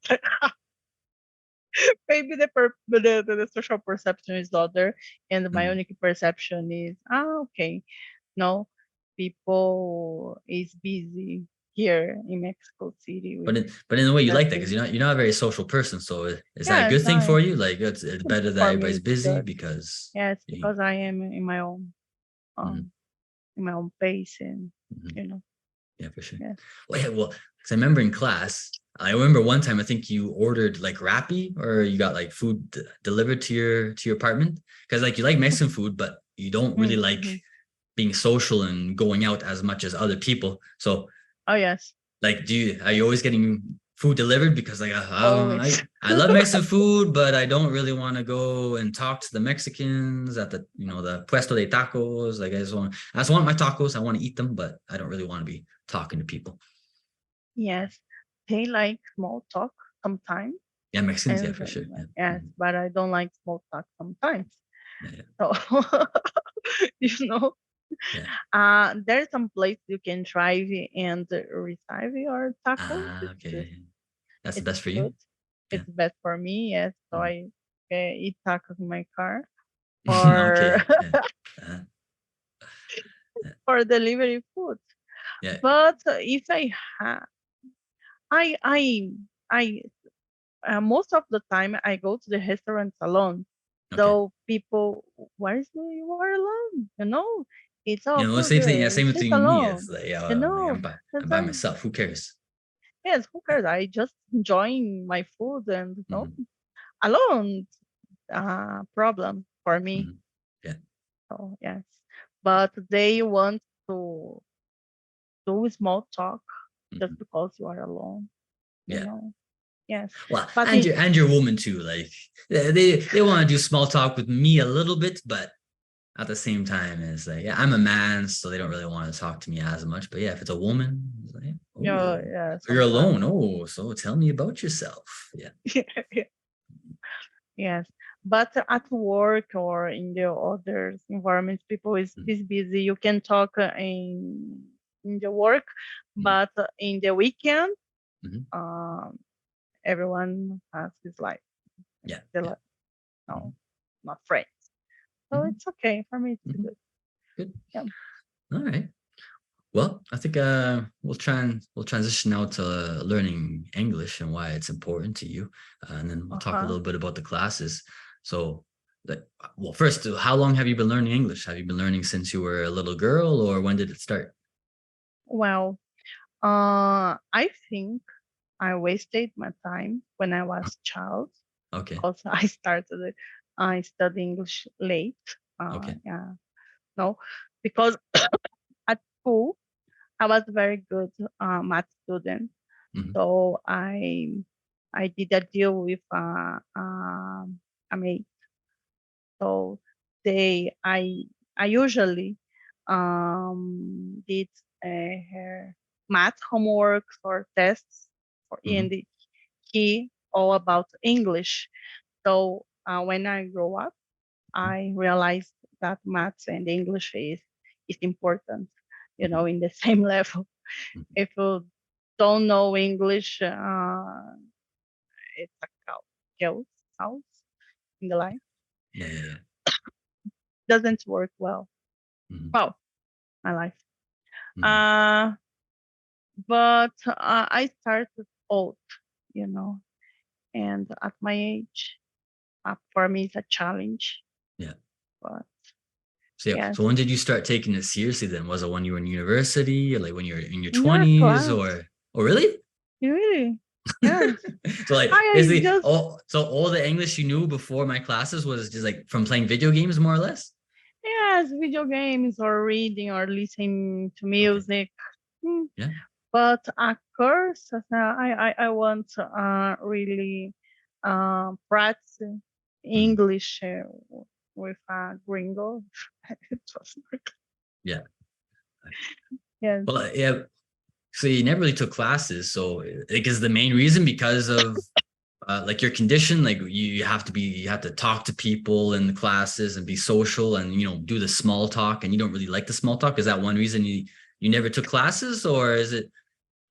[SPEAKER 2] maybe the social perception is other, and my
[SPEAKER 1] Mhm.
[SPEAKER 2] unique perception is okay. No, people is busy here in Mexico City with
[SPEAKER 1] But in a way you
[SPEAKER 2] their
[SPEAKER 1] like that because
[SPEAKER 2] things.
[SPEAKER 1] you're not a very social person. So is that a
[SPEAKER 2] Yes,
[SPEAKER 1] good thing for you? Like it's better that
[SPEAKER 2] for me
[SPEAKER 1] everybody's
[SPEAKER 2] it's
[SPEAKER 1] busy
[SPEAKER 2] good.
[SPEAKER 1] because
[SPEAKER 2] Yes,
[SPEAKER 1] you,
[SPEAKER 2] because I am
[SPEAKER 1] Mhm,
[SPEAKER 2] um in my own pace, and
[SPEAKER 1] mhm.
[SPEAKER 2] you know.
[SPEAKER 1] Yeah, for sure.
[SPEAKER 2] Yes.
[SPEAKER 1] Well, yeah, well, 'cause I remember in class, I remember one time I think you ordered like Rappi or you got like food delivered to your apartment because like you like Mexican food, but you don't really like
[SPEAKER 2] Mm-hmm.
[SPEAKER 1] being social and going out as much as other people. So
[SPEAKER 2] Oh yes,
[SPEAKER 1] like, are you always getting food delivered? Because like
[SPEAKER 2] always.
[SPEAKER 1] I love Mexican food, but I don't really want to go and talk to the Mexicans at the the puesto de tacos. Like I just want my tacos. I want to eat them, but I don't really want to be talking to people.
[SPEAKER 2] Yes, they like small talk sometimes,
[SPEAKER 1] Yeah, Mexicans, yeah,
[SPEAKER 2] and
[SPEAKER 1] for sure. Yeah.
[SPEAKER 2] yes,
[SPEAKER 1] Mhm.
[SPEAKER 2] but I don't like small talk sometimes.
[SPEAKER 1] Yeah, yeah,
[SPEAKER 2] So you know,
[SPEAKER 1] yeah.
[SPEAKER 2] there's some place you can try and receive your tacos.
[SPEAKER 1] Okay, yeah, yeah. That's the
[SPEAKER 2] It's
[SPEAKER 1] best for you.
[SPEAKER 2] good.
[SPEAKER 1] Yeah.
[SPEAKER 2] It's best for me. Yes, so
[SPEAKER 1] Mhm.
[SPEAKER 2] I eat tacos in my car or
[SPEAKER 1] Okay. Yeah. Uh, yeah.
[SPEAKER 2] or delivery food.
[SPEAKER 1] Yeah.
[SPEAKER 2] But if I have, I I I most of the time I go to the restaurants alone.
[SPEAKER 1] Okay.
[SPEAKER 2] So people, why is you are alone? It's all
[SPEAKER 1] Well,
[SPEAKER 2] good.
[SPEAKER 1] same thing. Yeah, same
[SPEAKER 2] She's
[SPEAKER 1] with me. It's
[SPEAKER 2] alone.
[SPEAKER 1] like, I'm
[SPEAKER 2] It's
[SPEAKER 1] by myself. Who cares?
[SPEAKER 2] yes, who
[SPEAKER 1] Yeah.
[SPEAKER 2] cares? I just enjoying my food and
[SPEAKER 1] Mhm,
[SPEAKER 2] alone. Problem for me.
[SPEAKER 1] mhm. Yeah.
[SPEAKER 2] So yes, but they want to do small talk just
[SPEAKER 1] Mhm.
[SPEAKER 2] because you are alone. You
[SPEAKER 1] Yeah.
[SPEAKER 2] know. Yes,
[SPEAKER 1] Well,
[SPEAKER 2] but
[SPEAKER 1] and your woman too. Like they want to do small talk with me a little bit, but at the same time, it's like, yeah, I'm a man, so they don't really want to talk to me as much. But yeah, if it's a woman, it's like,
[SPEAKER 2] yeah,
[SPEAKER 1] oh,
[SPEAKER 2] yeah,
[SPEAKER 1] you're
[SPEAKER 2] sometimes.
[SPEAKER 1] alone. Oh, so tell me about yourself. Yeah.
[SPEAKER 2] Yes, but at work or in the other environments, people
[SPEAKER 1] Mhm,
[SPEAKER 2] is busy. You can talk in the work,
[SPEAKER 1] mhm,
[SPEAKER 2] but in the weekend,
[SPEAKER 1] mhm.
[SPEAKER 2] um, everyone has his life.
[SPEAKER 1] Yeah.
[SPEAKER 2] Still,
[SPEAKER 1] Yeah.
[SPEAKER 2] no,
[SPEAKER 1] Mhm,
[SPEAKER 2] not friends. So
[SPEAKER 1] mhm,
[SPEAKER 2] it's okay for me. It's
[SPEAKER 1] mhm.
[SPEAKER 2] good.
[SPEAKER 1] Good.
[SPEAKER 2] Yeah.
[SPEAKER 1] All right. Well, I think we'll transition now to learning English and why it's important to you, and then we'll talk a
[SPEAKER 2] Uh-huh.
[SPEAKER 1] little bit about the classes. So, like, well, first, how long have you been learning English? Have you been learning since you were a little girl, or when did it start?
[SPEAKER 2] Well, I think I wasted my time when I was child
[SPEAKER 1] Okay,
[SPEAKER 2] because I studied English late.
[SPEAKER 1] okay,
[SPEAKER 2] Yeah, no, because at school I was very good math student,
[SPEAKER 1] hmm
[SPEAKER 2] so I did a deal with a mate. So day I usually did her math homeworks or tests for
[SPEAKER 1] Mhm.
[SPEAKER 2] in the key all about English. So when I grow up, I realized that maths and English is important,
[SPEAKER 1] Mhm.
[SPEAKER 2] in the same level.
[SPEAKER 1] Mhm.
[SPEAKER 2] If you don't know English, it's a chaos house in the life.
[SPEAKER 1] Yeah, yeah, yeah.
[SPEAKER 2] Doesn't work well.
[SPEAKER 1] Mhm.
[SPEAKER 2] Well, my life.
[SPEAKER 1] Mhm.
[SPEAKER 2] Uh, but I started old, you know, and at my age, for me, it's a challenge.
[SPEAKER 1] Yeah.
[SPEAKER 2] But
[SPEAKER 1] So yeah.
[SPEAKER 2] yes,
[SPEAKER 1] So when did you start taking it seriously then? Was it when you were in university or like when you were in your
[SPEAKER 2] in your
[SPEAKER 1] 20s
[SPEAKER 2] class,
[SPEAKER 1] or oh really?
[SPEAKER 2] really, yes.
[SPEAKER 1] So like
[SPEAKER 2] I
[SPEAKER 1] basically
[SPEAKER 2] just
[SPEAKER 1] all the English you knew before my classes was just like from playing video games more or less?
[SPEAKER 2] yes, video games or reading or listening to
[SPEAKER 1] Okay.
[SPEAKER 2] music. Hmm.
[SPEAKER 1] Yeah.
[SPEAKER 2] But of course, I want to really practice
[SPEAKER 1] Mhm.
[SPEAKER 2] English with a gringo. It was
[SPEAKER 1] Yeah.
[SPEAKER 2] yes.
[SPEAKER 1] Well, yeah. So you never really took classes. So like is the main reason because of like your condition, like you have to talk to people in the classes and be social and do the small talk and you don't really like the small talk. Is that one reason you never took classes, or is it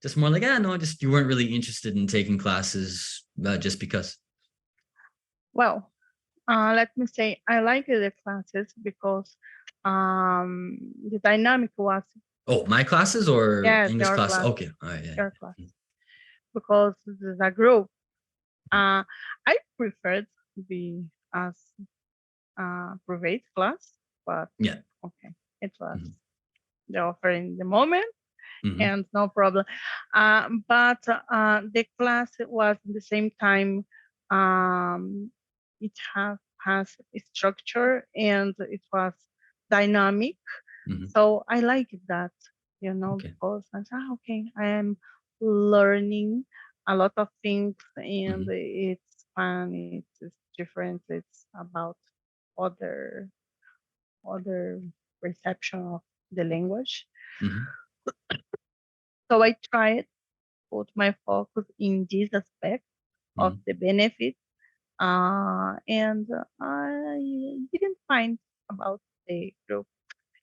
[SPEAKER 1] just more like no, just you weren't really interested in taking classes just because?
[SPEAKER 2] Well, let me say I like the classes because the dynamic was
[SPEAKER 1] Oh, my classes or
[SPEAKER 2] yes,
[SPEAKER 1] English
[SPEAKER 2] your
[SPEAKER 1] class?
[SPEAKER 2] class,
[SPEAKER 1] Okay, all right, yeah,
[SPEAKER 2] your class,
[SPEAKER 1] yeah.
[SPEAKER 2] because the group. I preferred to be as private class, but
[SPEAKER 1] Yeah.
[SPEAKER 2] okay, it was
[SPEAKER 1] Mhm.
[SPEAKER 2] the offer in the moment
[SPEAKER 1] Mhm.
[SPEAKER 2] and no problem. But the class was at the same time, it has a structure and it was dynamic.
[SPEAKER 1] Mhm.
[SPEAKER 2] So I like that,
[SPEAKER 1] Okay.
[SPEAKER 2] because I said, okay, I am learning a lot of things and
[SPEAKER 1] Mhm.
[SPEAKER 2] it's fun, it's different, it's about other other perception of the language.
[SPEAKER 1] Mhm.
[SPEAKER 2] So I tried put my focus in this aspect of
[SPEAKER 1] Mhm.
[SPEAKER 2] the benefit, and I didn't find about the group.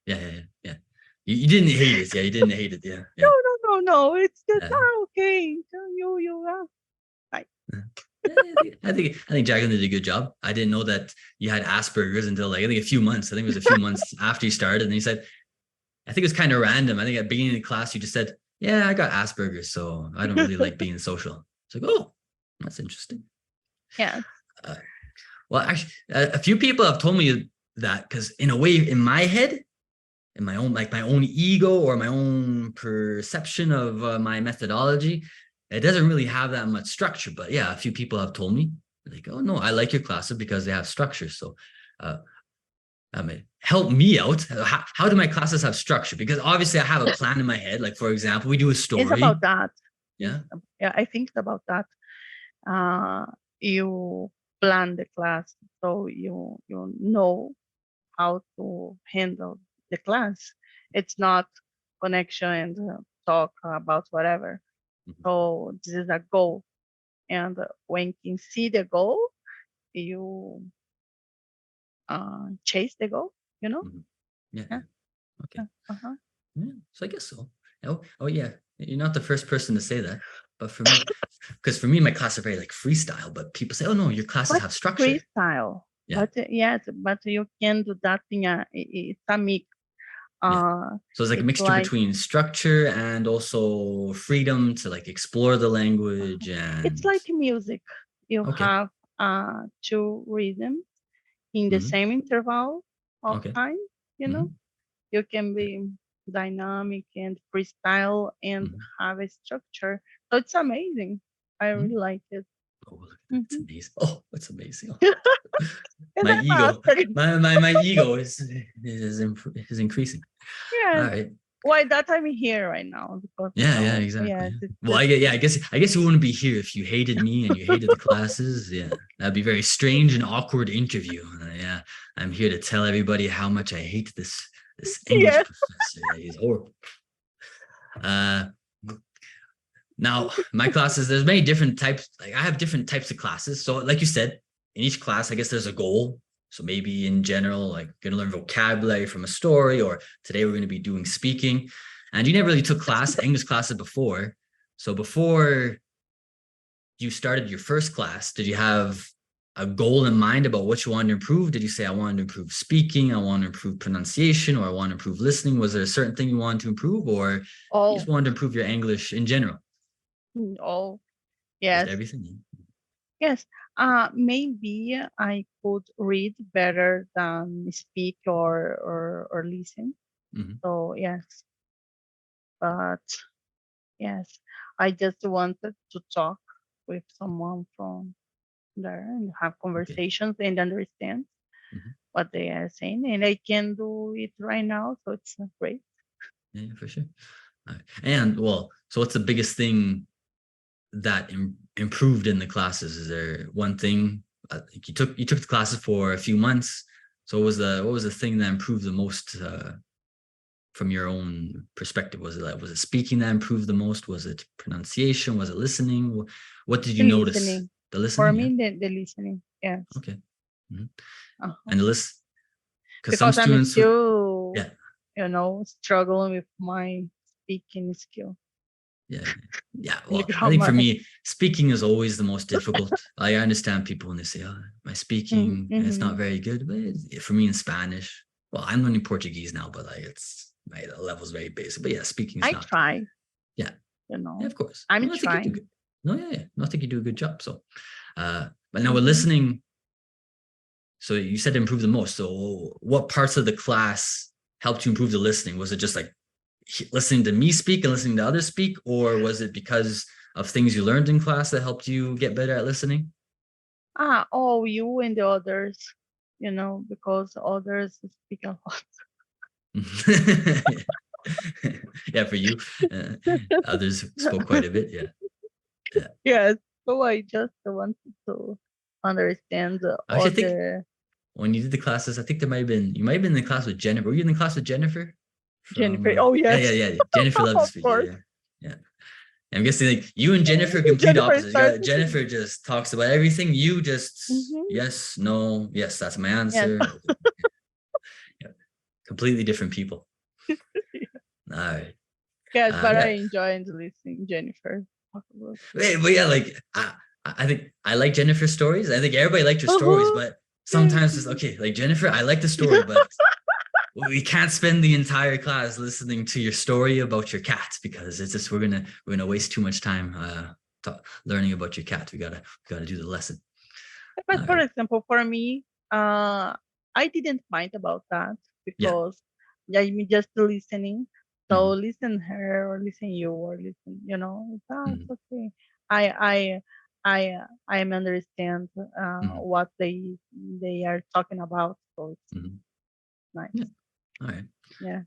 [SPEAKER 1] Yeah, yeah, yeah, yeah. You didn't hate it. Yeah, you didn't hate it. Yeah,
[SPEAKER 2] No,
[SPEAKER 1] yeah.
[SPEAKER 2] no, no, no. It's just
[SPEAKER 1] Yeah.
[SPEAKER 2] okay. So you like
[SPEAKER 1] Yeah, I think Jacqueline did a good job. I didn't know that you had Asperger's until like I think a few months. I think it was a few months after you started, and you said, I think it was kind of random. I think at the beginning of the class you just said, "Yeah, I got Asperger's, so I don't really like being social." It's like, oh, that's interesting.
[SPEAKER 2] yes.
[SPEAKER 1] Uh, well, actually, a few people have told me that because in a way, in my head, in my own ego or my own perception of my methodology, it doesn't really have that much structure. But yeah, a few people have told me like, oh no, I like your classes because they have structure. So uh, I mean, help me out. How do my classes have structure? Because obviously I have a plan in my head. Like for example, we do a
[SPEAKER 2] It's
[SPEAKER 1] story.
[SPEAKER 2] about that.
[SPEAKER 1] Yeah.
[SPEAKER 2] Yeah, I think it's about that. Uh, you plan the class so you know how to handle the class. It's not connection and talk about whatever.
[SPEAKER 1] Mhm.
[SPEAKER 2] So this is a goal, and when you see the goal, you chase the goal. You know?
[SPEAKER 1] Mhm. Yeah,
[SPEAKER 2] Yeah.
[SPEAKER 1] yeah. Okay.
[SPEAKER 2] Uh-huh.
[SPEAKER 1] Yeah. So I guess so. Oh yeah. You're not the first person to say that. But for me, because for me, my class are very like freestyle. But people say, oh no, your classes
[SPEAKER 2] But
[SPEAKER 1] have structure.
[SPEAKER 2] freestyle.
[SPEAKER 1] Yeah.
[SPEAKER 2] But yes, but you can do that in it's a mix.
[SPEAKER 1] Yeah.
[SPEAKER 2] Uh,
[SPEAKER 1] So it's like a
[SPEAKER 2] it's
[SPEAKER 1] mixture
[SPEAKER 2] like
[SPEAKER 1] between structure and also freedom to like explore the language
[SPEAKER 2] it's
[SPEAKER 1] and
[SPEAKER 2] like music. You
[SPEAKER 1] okay.
[SPEAKER 2] have two rhythms in the
[SPEAKER 1] Hmm.
[SPEAKER 2] same interval of
[SPEAKER 1] Okay.
[SPEAKER 2] time. You know,
[SPEAKER 1] Hmm.
[SPEAKER 2] you can be dynamic and freestyle and
[SPEAKER 1] Hmm.
[SPEAKER 2] have a structure. So it's amazing. I
[SPEAKER 1] Hmm.
[SPEAKER 2] really like it.
[SPEAKER 1] Oh, look at that. It's
[SPEAKER 2] Hmm.
[SPEAKER 1] amazing. Oh, it's amazing. Oh,
[SPEAKER 2] And
[SPEAKER 1] my
[SPEAKER 2] I'm
[SPEAKER 1] ego,
[SPEAKER 2] master.
[SPEAKER 1] my ego is increasing. All
[SPEAKER 2] Yes.
[SPEAKER 1] right.
[SPEAKER 2] why that I'm here right now because
[SPEAKER 1] Yeah, exactly.
[SPEAKER 2] yes,
[SPEAKER 1] Yeah.
[SPEAKER 2] it's
[SPEAKER 1] Well, I guess you wouldn't be here if you hated me and you hated the classes. Yeah, that'd be a very strange and awkward interview. Yeah, I'm here to tell everybody how much I hate this English
[SPEAKER 2] yes.
[SPEAKER 1] professor. Yeah, he's horrible. Uh, Now, my classes, there's many different types. Like I have different types of classes. So, like you said, in each class, I guess there's a goal. So maybe in general, like you're gonna learn vocabulary from a story, or today we're gonna be doing speaking. And you never really took English classes before. So before you started your first class, did you have a goal in mind about what you wanted to improve? Did you say I wanted to improve speaking, I want to improve pronunciation, or I want to improve listening? Was there a certain thing you wanted to improve, or you just
[SPEAKER 2] Oh,
[SPEAKER 1] wanted to improve your English in general?
[SPEAKER 2] oh,
[SPEAKER 1] Just
[SPEAKER 2] yes,
[SPEAKER 1] everything.
[SPEAKER 2] yes. Maybe I could read better than speak or listen.
[SPEAKER 1] Mhm.
[SPEAKER 2] So yes, but yes, I just wanted to talk with someone from there and have
[SPEAKER 1] Okay.
[SPEAKER 2] conversations and understand
[SPEAKER 1] Mhm.
[SPEAKER 2] what they are saying, and I can do it right now, so it's great.
[SPEAKER 1] Yeah, for sure. Alright. And well, so what's the biggest thing that improved in the classes? Is there one thing you took the classes for a few months? So what was the thing that improved the most from your own perspective? Was it speaking that improved the most? Was it pronunciation? Was it listening? What did you
[SPEAKER 2] The
[SPEAKER 1] notice?
[SPEAKER 2] listening,
[SPEAKER 1] The
[SPEAKER 2] for
[SPEAKER 1] listening, yeah.
[SPEAKER 2] me, the listening, yes.
[SPEAKER 1] Okay. Mhm.
[SPEAKER 2] Uh-huh.
[SPEAKER 1] And the list, because some
[SPEAKER 2] Because I'm
[SPEAKER 1] students would,
[SPEAKER 2] still,
[SPEAKER 1] yeah,
[SPEAKER 2] struggling with my speaking skill
[SPEAKER 1] yeah, yeah.
[SPEAKER 2] and the
[SPEAKER 1] Well, I think for
[SPEAKER 2] grammar.
[SPEAKER 1] me, speaking is always the most difficult. I understand people when they say, "Oh, my speaking, it's not
[SPEAKER 2] Mm-hmm.
[SPEAKER 1] very good." But for me in Spanish, well, I'm learning Portuguese now, but like it's my level's very basic. But yeah, speaking is
[SPEAKER 2] I
[SPEAKER 1] not.
[SPEAKER 2] try,
[SPEAKER 1] Yeah, yeah, of course.
[SPEAKER 2] I'm
[SPEAKER 1] No, I think you do
[SPEAKER 2] trying.
[SPEAKER 1] good. No, yeah. No, I think you do a good job. So, but now with
[SPEAKER 2] Mm-hmm.
[SPEAKER 1] listening, so you said improve the most. So, what parts of the class helped you improve the listening? Was it just like listening to me speak and listening to others speak, or was it because of things you learned in class that helped you get better at listening?
[SPEAKER 2] Oh, you and the others, because others speak a lot.
[SPEAKER 1] Yeah, for you, uh, others spoke quite a bit. Yeah, yeah.
[SPEAKER 2] Yes. So I just wanted to understand the
[SPEAKER 1] Actually, I think
[SPEAKER 2] other
[SPEAKER 1] when you did the classes, I think there might have been you might have been in the class with Jennifer. Were you in the class with Jennifer? From
[SPEAKER 2] Jennifer. Oh,
[SPEAKER 1] yeah,
[SPEAKER 2] yes.
[SPEAKER 1] Jennifer loves to
[SPEAKER 2] Of
[SPEAKER 1] speak. Yeah,
[SPEAKER 2] course.
[SPEAKER 1] yeah, yeah. I'm guessing like you and Jennifer complete
[SPEAKER 2] Jennifer
[SPEAKER 1] opposites. You got
[SPEAKER 2] started.
[SPEAKER 1] Jennifer just talks about everything. You just
[SPEAKER 2] Hmm.
[SPEAKER 1] yes, no, yes, that's my
[SPEAKER 2] Yes.
[SPEAKER 1] answer. Yeah, completely different people. All right.
[SPEAKER 2] Yes, but I
[SPEAKER 1] Yeah.
[SPEAKER 2] enjoyed listening Jennifer talk about.
[SPEAKER 1] But yeah, like I think I like Jennifer's stories. I think everybody liked her stories,
[SPEAKER 2] Uh-huh.
[SPEAKER 1] but
[SPEAKER 2] Yes.
[SPEAKER 1] sometimes it's okay. Like Jennifer, I like the story, but we can't spend the entire class listening to your story about your cat because it's just we're gonna waste too much time learning about your cat. We gotta do the lesson.
[SPEAKER 2] But
[SPEAKER 1] All
[SPEAKER 2] for
[SPEAKER 1] right.
[SPEAKER 2] example, for me, I didn't mind about that
[SPEAKER 1] Yeah.
[SPEAKER 2] because I'm just listening. So
[SPEAKER 1] Mhm.
[SPEAKER 2] listen her or listen you or listen, that's
[SPEAKER 1] Mhm.
[SPEAKER 2] okay. I I understand
[SPEAKER 1] Mhm.
[SPEAKER 2] what they are talking about. So it's
[SPEAKER 1] Mhm. Yeah.
[SPEAKER 2] nice.
[SPEAKER 1] All right.
[SPEAKER 2] Yeah.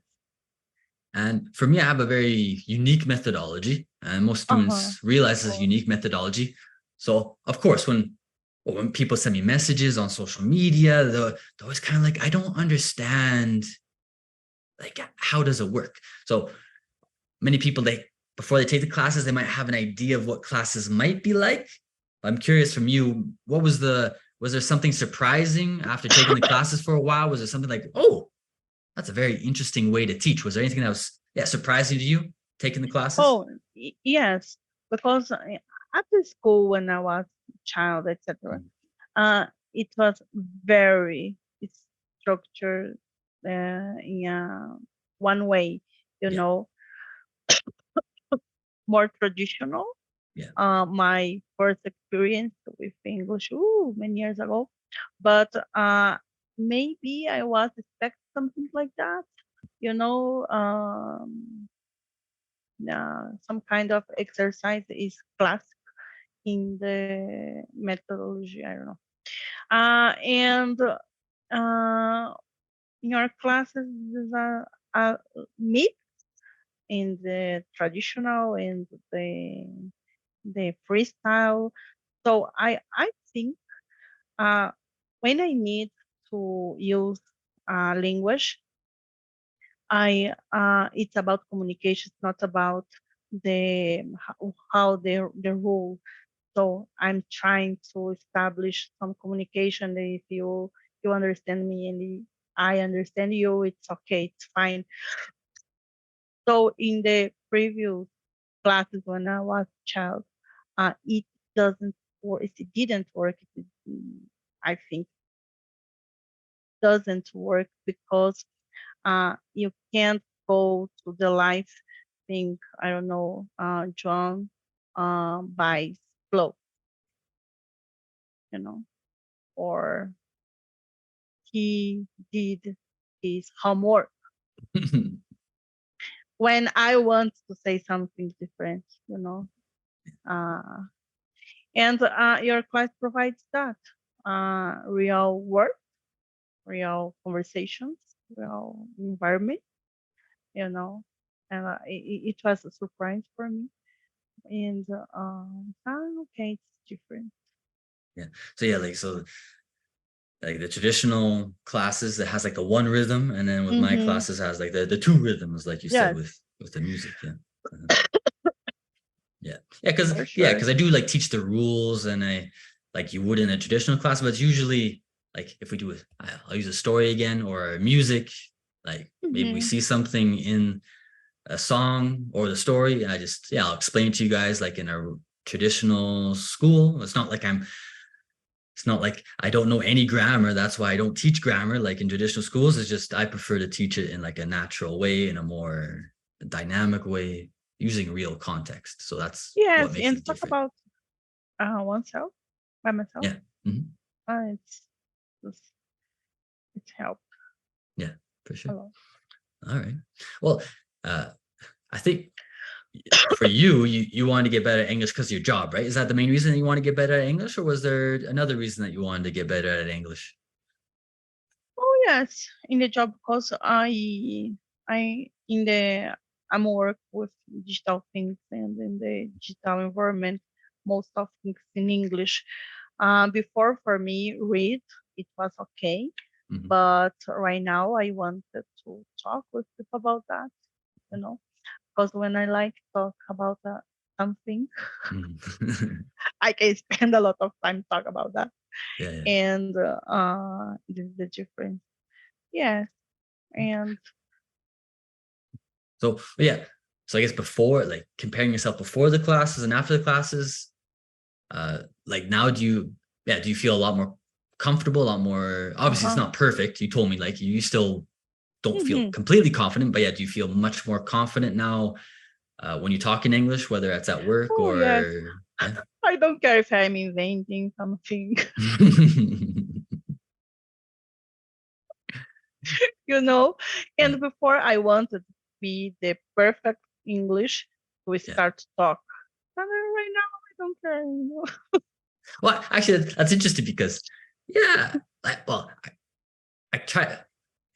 [SPEAKER 1] And for me, I have a very unique methodology, and most
[SPEAKER 2] Uh-huh.
[SPEAKER 1] students realize this
[SPEAKER 2] Oh,
[SPEAKER 1] unique methodology. So, of course, when people send me messages on social media, they're always kind of like, I don't understand, like, how does it work? So many people, they before they take the classes, they might have an idea of what classes might be like. I'm curious from you, was there something surprising after taking the classes for a while? Was there something like, oh, that's a very interesting way to teach? Was there anything that was surprising to you taking the classes?
[SPEAKER 2] oh, yes, because at the school when I was child, etc.
[SPEAKER 1] Mm,
[SPEAKER 2] It was very structured in one way, you
[SPEAKER 1] yeah,
[SPEAKER 2] know, more traditional.
[SPEAKER 1] yeah,
[SPEAKER 2] My first experience with English, many years ago, but maybe I was expect something like that, you know, some kind of exercise is class in the methodology. I don't know. And in your classes is a mix. in the traditional and the freestyle. So I think when I need to use language, I it's about communication. It's not about the how the rule. So I'm trying to establish some communication. That if you understand me and I understand you, it's okay. It's fine. So in the previous classes when I was a child, it doesn't work. It didn't work. I think doesn't work because you can't go to the life thing. I don't know. John buys clothes, you know, or he did his homework. When I want to say something different, you know, uh, and your class provides that real work, real conversations, real environment, you know, and it was a surprise for me. And okay, it's different.
[SPEAKER 1] Yeah. So yeah, like the traditional classes that has like the one rhythm, and then with my
[SPEAKER 2] Mm-hmm.
[SPEAKER 1] classes has like the two rhythms, like you said,
[SPEAKER 2] Yes,
[SPEAKER 1] with the music. Yeah. Uh-huh. Yeah, because
[SPEAKER 2] for sure.
[SPEAKER 1] I do like teach the rules, and I like you would in a traditional class, but it's usually like if we do it, I'll use a story again or music, like maybe we
[SPEAKER 2] Mm-hmm.
[SPEAKER 1] see something in a song or the story, and I'll explain it to you guys like in a traditional school. It's not like I don't know any grammar. That's why I don't teach grammar like in traditional schools. It's just I prefer to teach it in like a natural way, in a more dynamic way, using real context. So that's what
[SPEAKER 2] Yes,
[SPEAKER 1] makes
[SPEAKER 2] and
[SPEAKER 1] it
[SPEAKER 2] talk
[SPEAKER 1] different.
[SPEAKER 2] about oneself by myself.
[SPEAKER 1] Yeah. Mhm.
[SPEAKER 2] It's just it's helped
[SPEAKER 1] Yeah, for
[SPEAKER 2] a
[SPEAKER 1] sure.
[SPEAKER 2] lot.
[SPEAKER 1] All right. Well, uh, I think for you wanted to get better at English because of your job, right? Is that the main reason that you want to get better at English, or was there another reason that you wanted to get better at English?
[SPEAKER 2] Oh yes, in the job because I in the I'm work with digital things and in the digital environment, most of things in English. Before for me read it was okay,
[SPEAKER 1] Mhm.
[SPEAKER 2] but right now I wanted to talk with people about that, you know, because when I like talk about something,
[SPEAKER 1] Mhm.
[SPEAKER 2] I can spend a lot of time talk about that,
[SPEAKER 1] Yeah, yeah.
[SPEAKER 2] and this is the difference. Yes, and
[SPEAKER 1] So yeah. So I guess before, like comparing yourself before the classes and after the classes, like now do you feel a lot more comfortable, a lot more obviously it's
[SPEAKER 2] uh-huh.
[SPEAKER 1] not perfect. You told me like you still don't feel
[SPEAKER 2] Hmm.
[SPEAKER 1] completely confident, but yeah, do you feel much more confident now when you talk in English, whether it's at work
[SPEAKER 2] Oh yes,
[SPEAKER 1] or yeah?
[SPEAKER 2] I don't care if I'm inventing something, you know.
[SPEAKER 1] Yeah,
[SPEAKER 2] And before I wanted to be the perfect English to
[SPEAKER 1] yeah.
[SPEAKER 2] start to talk, but right now I don't care. You know?
[SPEAKER 1] Well, actually, that's interesting because yeah, I try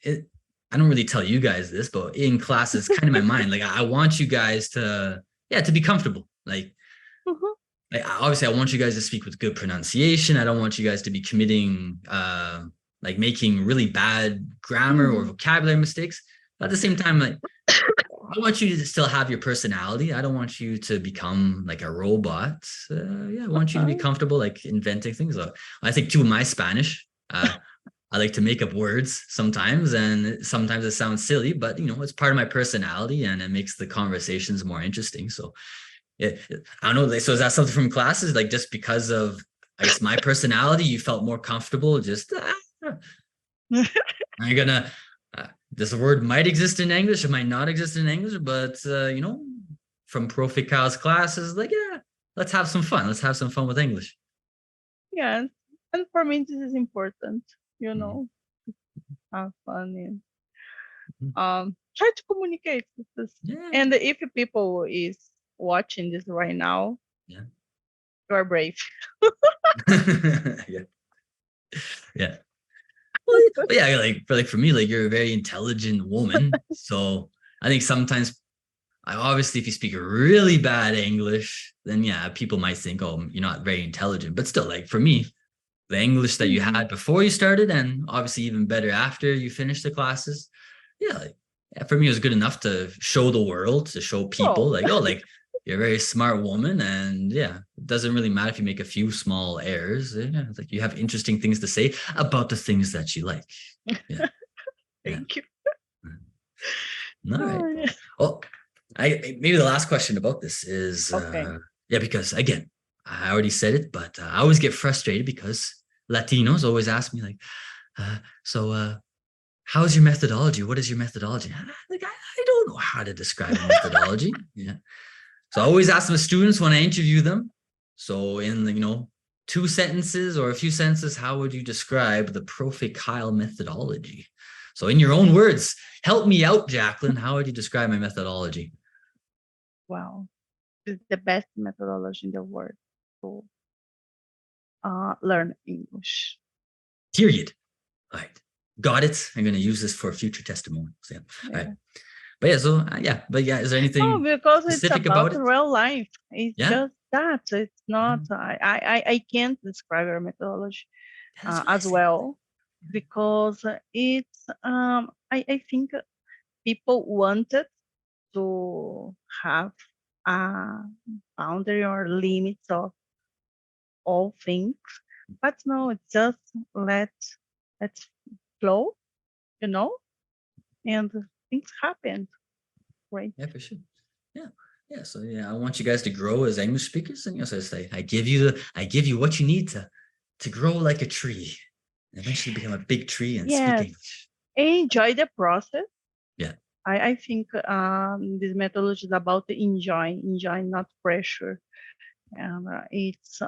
[SPEAKER 1] it. I don't really tell you guys this, but in class, it's kind of my mind. Like I want you guys to yeah to be comfortable.
[SPEAKER 2] Mhm.
[SPEAKER 1] Like obviously I want you guys to speak with good pronunciation. I don't want you guys to be committing like making really bad grammar or
[SPEAKER 2] Mhm.
[SPEAKER 1] vocabulary mistakes. But at the same time, like I want you to still have your personality. I don't want you to become like a robot. Yeah, I want you to be
[SPEAKER 2] Uh-huh.
[SPEAKER 1] comfortable like inventing things. I think too in my Spanish. I like to make up words sometimes, and sometimes it sounds silly, but it's part of my personality, and it makes the conversations more interesting. So yeah, I don't know. So is that something from classes? Like just because of, I guess, my personality, you felt more comfortable. Just I'm gonna. This word might exist in English. It might not exist in English, but from Profi Kyle's classes, like yeah, let's have some fun. Let's have some fun with English.
[SPEAKER 2] Yes, and for me this is important. You
[SPEAKER 1] Mhm.
[SPEAKER 2] know, have fun and
[SPEAKER 1] Mhm.
[SPEAKER 2] try to communicate with this.
[SPEAKER 1] Yeah,
[SPEAKER 2] And if people is watching this right now,
[SPEAKER 1] yeah,
[SPEAKER 2] you are brave.
[SPEAKER 1] yeah, yeah. But yeah, like for me, like you're a very intelligent woman. So I think sometimes Obviously, if you speak really bad English, then yeah, people might think, oh, you're not very intelligent. But still, like for me, the English that you
[SPEAKER 2] Mhm.
[SPEAKER 1] had before you started, and obviously even better after you finished the classes, yeah, like, yeah, for me, it was good enough to show the world, to show people,
[SPEAKER 2] Oh,
[SPEAKER 1] like, oh, like you're a very smart woman, and yeah, it doesn't really matter if you make a few small errors. Yeah, it's like you have interesting things to say about the things that you like. Yeah, yeah.
[SPEAKER 2] thank you.
[SPEAKER 1] All right.
[SPEAKER 2] Oh, yeah.
[SPEAKER 1] Well, maybe the last question about this is
[SPEAKER 2] Okay.
[SPEAKER 1] yeah, because again, I already said it, but I always get frustrated because Latinos always ask me like, so how's your methodology? What is your methodology? Like I don't know how to describe a methodology. Yeah. So I always ask my students when I interview them. So in two sentences or a few sentences, how would you describe the Profe Kyle methodology? So in your own words, help me out, Jacqueline. How would you describe my methodology?
[SPEAKER 2] Wow. It's the best methodology in the world to learn English.
[SPEAKER 1] Period. All right. Got it. I'm going to use this for future testimonials. Yeah. All right.
[SPEAKER 2] Yeah.
[SPEAKER 1] But yeah, so but yeah, is there
[SPEAKER 2] No,
[SPEAKER 1] anything
[SPEAKER 2] because it's
[SPEAKER 1] specific
[SPEAKER 2] about
[SPEAKER 1] about it?
[SPEAKER 2] real life. It's
[SPEAKER 1] Yeah.
[SPEAKER 2] just that. It's not. I can't describe our methodology
[SPEAKER 1] That's what I
[SPEAKER 2] as
[SPEAKER 1] said.
[SPEAKER 2] well because it's. I think people wanted to have a boundary or limits of all things, but no, it's just let's flow, you know, and things happen, right?
[SPEAKER 1] Yeah, for sure. Yeah. Yeah. So yeah, I want you guys to grow as English speakers. And so I say, I give you what you need to grow like a tree and eventually become a big tree and speak
[SPEAKER 2] Yes,
[SPEAKER 1] English.
[SPEAKER 2] enjoy the process.
[SPEAKER 1] Yeah.
[SPEAKER 2] I think this methodology is about enjoy, not pressure, and it's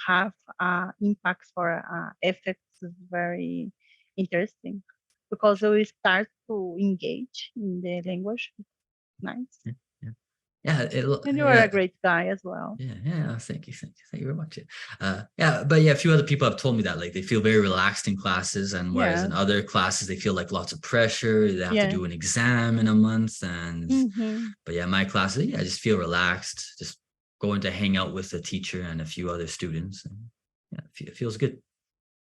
[SPEAKER 2] have impacts for effects very interesting because we start to engage in the language. Nice.
[SPEAKER 1] Yeah. Yeah.
[SPEAKER 2] And you are
[SPEAKER 1] Yeah.
[SPEAKER 2] a great guy as well.
[SPEAKER 1] Yeah. Thank you very much. Yeah, but yeah, a few other people have told me that like they feel very relaxed in classes, and whereas
[SPEAKER 2] Yeah.
[SPEAKER 1] in other classes they feel like lots of pressure. They have to
[SPEAKER 2] Yeah.
[SPEAKER 1] do an exam in a month, and
[SPEAKER 2] Mm-hmm.
[SPEAKER 1] but yeah, my classes, yeah, I just feel relaxed, just going to hang out with the teacher and a few other students, and yeah, it feels good.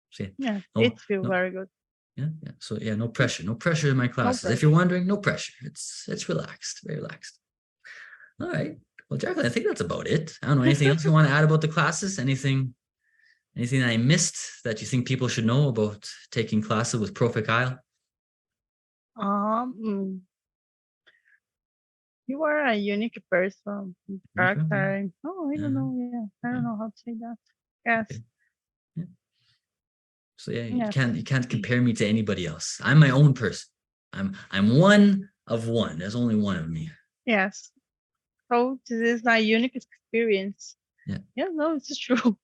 [SPEAKER 1] So yeah,
[SPEAKER 2] Yeah.
[SPEAKER 1] no,
[SPEAKER 2] It feels
[SPEAKER 1] no,
[SPEAKER 2] very good.
[SPEAKER 1] yeah. So yeah, no pressure in my
[SPEAKER 2] No
[SPEAKER 1] classes. If you're
[SPEAKER 2] pressure.
[SPEAKER 1] wondering, no pressure. It's relaxed, very relaxed. All right. Well, Jacqueline, I think that's about it. I don't know anything else you want to add about the classes. Anything that I missed that you think people should know about taking classes with Profe Kyle?
[SPEAKER 2] Mm, you are a unique person, character. Oh, I don't know. Yeah, I don't know how to say that. Yes.
[SPEAKER 1] Okay. Yeah. So yeah,
[SPEAKER 2] Yes.
[SPEAKER 1] you can't compare me to anybody else. I'm my own person. I'm one of one. There's only one of me.
[SPEAKER 2] Yes. So this is a unique experience.
[SPEAKER 1] Yeah.
[SPEAKER 2] Yeah, no, it's true.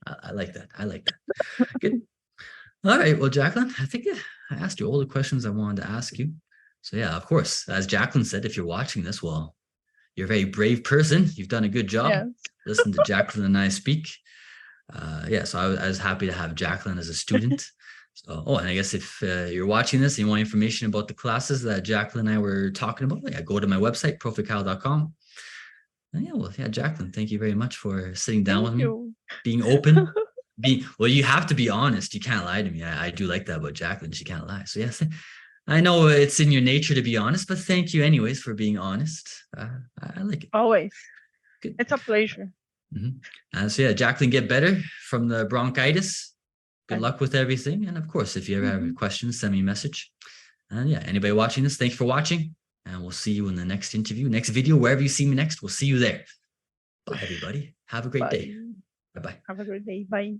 [SPEAKER 1] I like that. I like that. Good. All right. Well, Jacqueline, I think I asked you all the questions I wanted to ask you. So yeah, of course, as Jacqueline said, if you're watching this, well, you're a very brave person. You've done a good job.
[SPEAKER 2] Yes.
[SPEAKER 1] Listen to Jacqueline and I speak. Yeah, so I was happy to have Jacqueline as a student. So, and I guess if you're watching this and you want information about the classes that Jacqueline and I were talking about, yeah, go to my website, profekyle.com. And yeah, Jacqueline, thank you very much for sitting down with
[SPEAKER 2] Thank
[SPEAKER 1] me,
[SPEAKER 2] you.
[SPEAKER 1] being open, you have to be honest. You can't lie to me. I do like that about Jacqueline. She can't lie. So yes, I know it's in your nature to be honest, but thank you anyways for being honest. I like it.
[SPEAKER 2] Always.
[SPEAKER 1] Good.
[SPEAKER 2] It's a pleasure.
[SPEAKER 1] So yeah, Jacqueline, get better from the bronchitis. Good
[SPEAKER 2] Yes.
[SPEAKER 1] luck with everything. And of course, if you ever have questions, send me a message. And yeah, anybody watching this, thanks for watching. And we'll see you in the next interview, next video, wherever you see me next. We'll see you there. Bye, everybody. Have a great day.
[SPEAKER 2] Bye.
[SPEAKER 1] Bye-bye.
[SPEAKER 2] Have a great day. Bye.